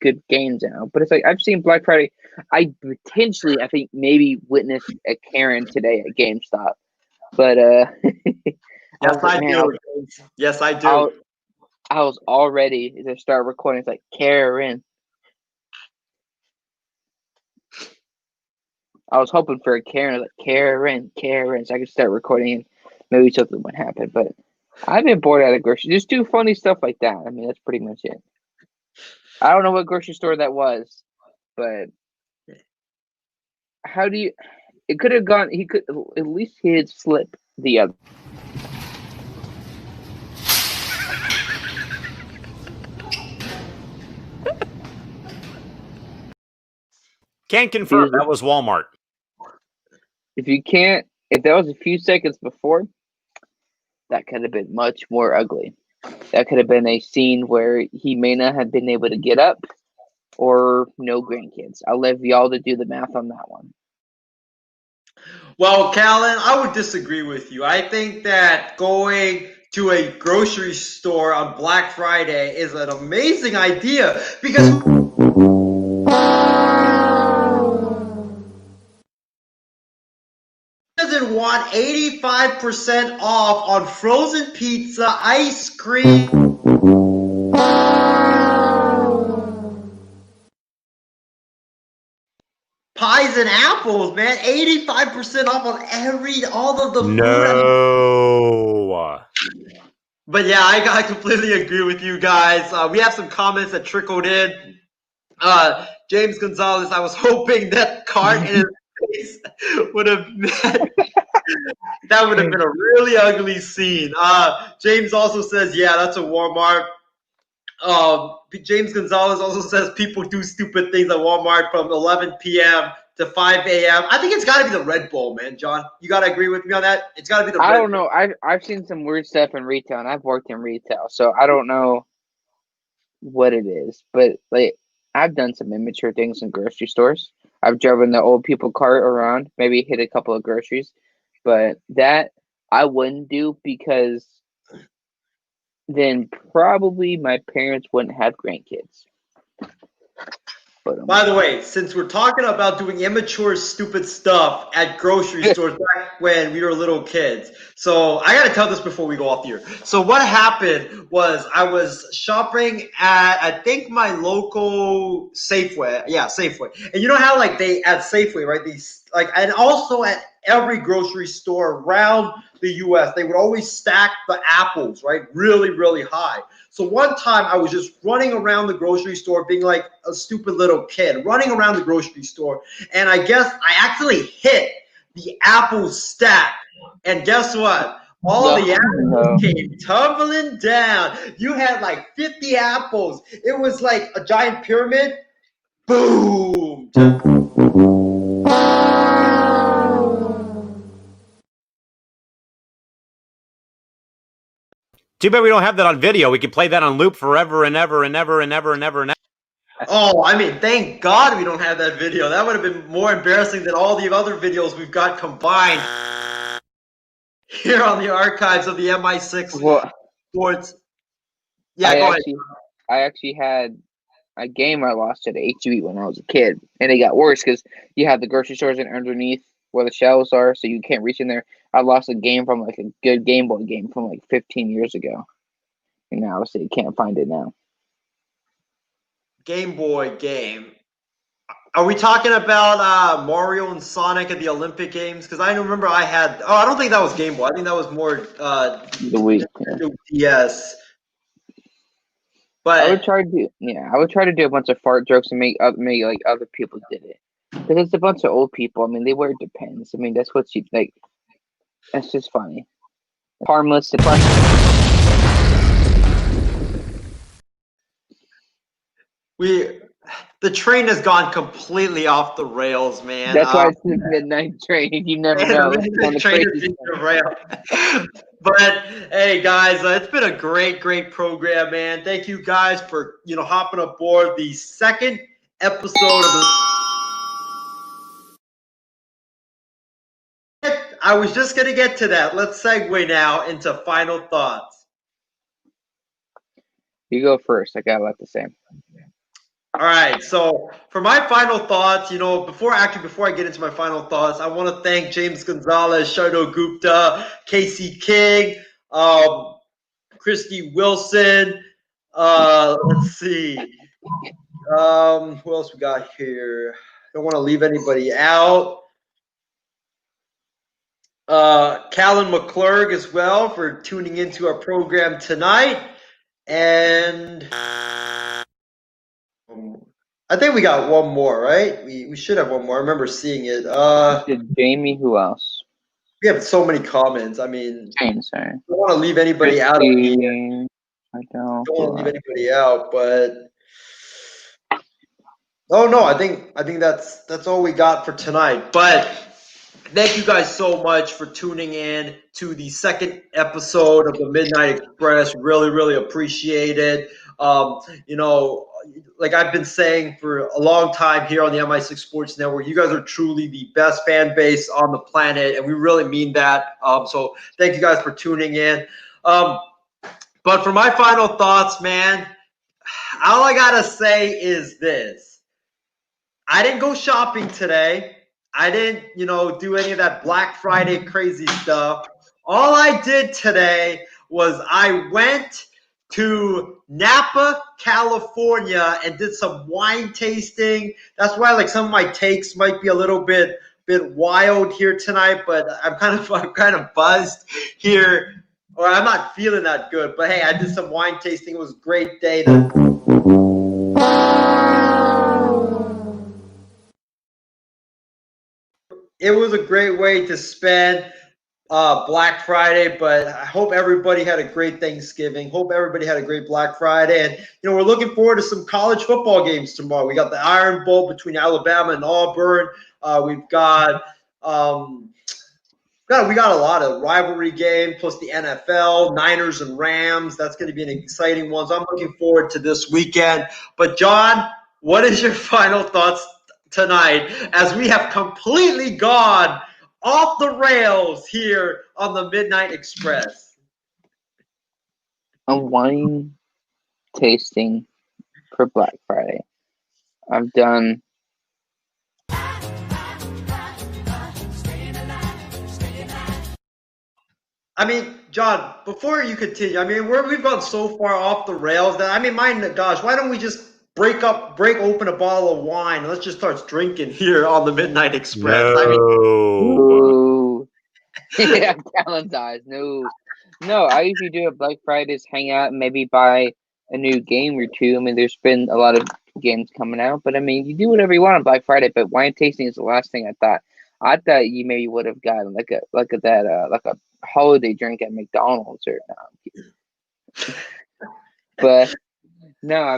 good games now. But it's like I've seen Black Friday. I think maybe witnessed a Karen today at GameStop, but yes, I do. Yes, I do. I was all ready to start recording. It's like Karen. I was hoping for a Karen, Karen, so I could start recording and maybe something would happen. But I've been bored at a grocery. Just do funny stuff like that. That's pretty much it. I don't know what grocery store that was, but how do you? It could have gone. He could at least he had slipped the other. Can confirm that was Walmart. If that was a few seconds before, that could have been much more ugly. That could have been a scene where he may not have been able to get up or no grandkids. I'll leave y'all to do the math on that one. Well, Callan, I would disagree with you. I think that going to a grocery store on Black Friday is an amazing idea because doesn't want 85% off on frozen pizza, ice cream, pies and apples, man. 85% off on all of the food. No. But yeah, I completely agree with you guys. We have some comments that trickled in. James Gonzalez, I was hoping that cart in his face would have met. That would have been a really ugly scene. James also says, yeah, that's a Walmart. James Gonzalez also says people do stupid things at Walmart from 11 p.m. to 5 a.m. I think it's got to be the Red Bull, man. John, you got to agree with me on that? It's got to be the I Red don't know. I've seen some weird stuff in retail, and I've worked in retail, so I don't know what it is. But like, I've done some immature things in grocery stores. I've driven the old people cart around, maybe hit a couple of groceries, but that I wouldn't do because then probably my parents wouldn't have grandkids. But, By the way, since we're talking about doing immature, stupid stuff at grocery stores back when we were little kids, so I got to tell this before we go off the air. So what happened was I was shopping at, I think, my local Safeway. Yeah, Safeway. And you know how like they at Safeway, right? These like, and also at every grocery store around the U.S., they would always stack the apples, right, really, really high. So one time I was just running around the grocery store being like a stupid little kid, running around the grocery store. And I guess I actually hit the apple stack. And guess what? All the apples came tumbling down. You had like 50 apples. It was like a giant pyramid. Boom. Too bad we don't have that on video. We could play that on loop forever and ever and ever and ever and ever and ever. Oh, I mean, thank God we don't have that video. That would have been more embarrassing than all the other videos we've got combined here on the archives of the MI6 Sports. Yeah, go ahead. I actually had a game I lost at HEB when I was a kid, and it got worse because you have the grocery stores and underneath where the shelves are, so you can't reach in there. I lost a game from like a good Game Boy game from like 15 years ago, and obviously you can't find it now. Game Boy game. Are we talking about Mario and Sonic at the Olympic Games? Because I remember I had. Oh, I don't think that was Game Boy. I think that was more The Wii. DS. But I would try to do a bunch of fart jokes and make like other people did it. Because it's a bunch of old people. I mean, they wear Depends. I mean, that's what you like. That's just funny. Harmless. The train has gone completely off the rails, man. That's why it's the midnight train. You never know. The train is derailed. But hey, guys, it's been a great program, man. Thank you guys for hopping aboard the second episode of I was just gonna get to that. Let's segue now into final thoughts. You go first. I got a lot to say. All right, so for my final thoughts, before I get into my final thoughts, I want to thank James Gonzalez, Shardo Gupta, Casey King, Christy Wilson. Let's see. Who else we got here? Don't want to leave anybody out. Callan McClurg as well for tuning into our program tonight. And I think we got one more, right? We should have one more. I remember seeing it. Jamie, who else? We have so many comments. I mean, James, sorry. I don't want to leave anybody out of here. I don't want to leave anybody out, but oh no, I think that's all we got for tonight. But thank you guys so much for tuning in to the second episode of the Midnight Express. Really, really appreciate it. Like I've been saying for a long time here on the MI6 Sports Network, you guys are truly the best fan base on the planet, and we really mean that. So thank you guys for tuning in. But for my final thoughts, man, all I gotta say is this. I didn't go shopping today. I didn't, do any of that Black Friday crazy stuff. All I did today was I went to Napa, California, and did some wine tasting. That's why, like, some of my takes might be a little bit wild here tonight, but I'm kind of buzzed here, or I'm not feeling that good. But hey, I did some wine tasting. It was a great day. It was a great way to spend Black Friday, but I hope everybody had a great Thanksgiving. Hope everybody had a great Black Friday. And, we're looking forward to some college football games tomorrow. We got the Iron Bowl between Alabama and Auburn. We got a lot of rivalry games, plus the NFL, Niners and Rams. That's going to be an exciting one. So I'm looking forward to this weekend. But, John, what is your final thoughts tonight as we have completely gone off the rails here on the Midnight Express? A wine tasting for Black Friday. I've done John, before you continue, we've gone so far off the rails that, why don't we just break open a bottle of wine and let's just start drinking here on the Midnight Express? No. Yeah, Valentine's. No. I usually do a Black Friday's hangout and maybe buy a new game or two. There's been a lot of games coming out, but you do whatever you want on Black Friday. But wine tasting is the last thing I thought. I thought you maybe would have gotten like a holiday drink at McDonald's or. But no,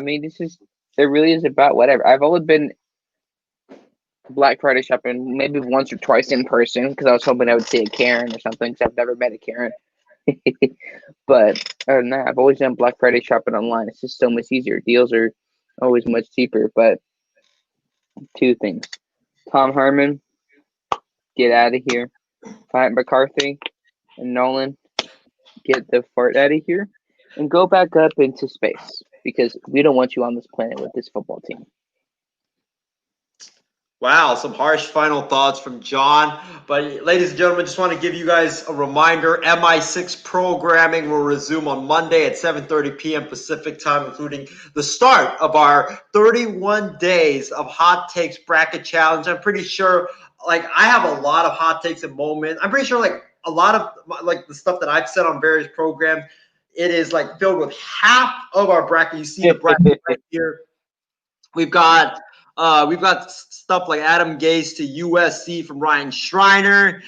it really is about whatever. I've only been Black Friday shopping maybe once or twice in person because I was hoping I would see a Karen or something because I've never met a Karen. But other than that, I've always done Black Friday shopping online. It's just so much easier. Deals are always much cheaper. But two things. Tom Herman, get out of here. Fight McCarthy and Nolan, get the fart out of here and go back up into space because we don't want you on this planet with this football team. Wow, some harsh final thoughts from John. But ladies and gentlemen, just want to give you guys a reminder, MI6 programming will resume on Monday at 7:30 p.m. Pacific time, including the start of our 31 days of Hot Takes Bracket Challenge. I'm pretty sure, I have a lot of hot takes and moments. I'm pretty sure, a lot of, the stuff that I've said on various programs, it is, filled with half of our bracket. You see the bracket right here. We've got stuff like Adam Gase to USC from Ryan Schreiner.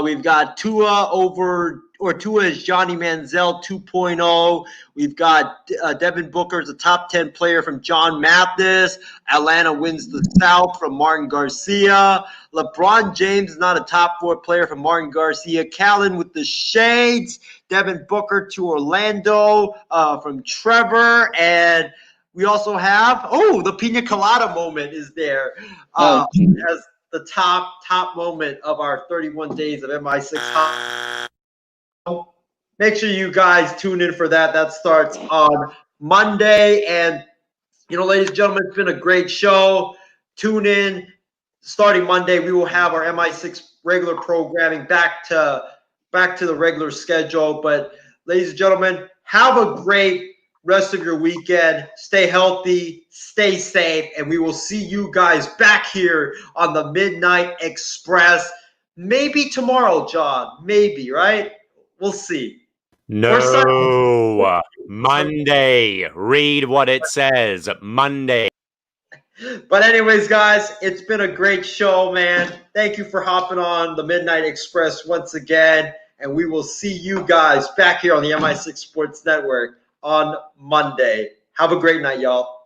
We've got Tua is Johnny Manziel 2.0. We've got Devin Booker as a top 10 player from John Mathis. Atlanta wins the South from Martin Garcia. LeBron James is not a top 4 player from Martin Garcia. Callan with the shades. Devin Booker to Orlando from Trevor. And we also have, the Pina Colada moment is there as the top moment of our 31 days of MI6. Make sure you guys tune in for that. That starts on Monday. And, ladies and gentlemen, it's been a great show. Tune in. Starting Monday, we will have our MI6 regular programming back to the regular schedule. But, ladies and gentlemen, have a great rest of your weekend. Stay healthy, stay safe, and we will see you guys back here on the Midnight Express. Maybe tomorrow, John. Maybe, right? We'll see. No. Monday. Read what it says. Monday. But anyways, guys, it's been a great show, man. Thank you for hopping on the Midnight Express once again. And we will see you guys back here on the MI6 Sports Network on Monday. Have a great night, y'all.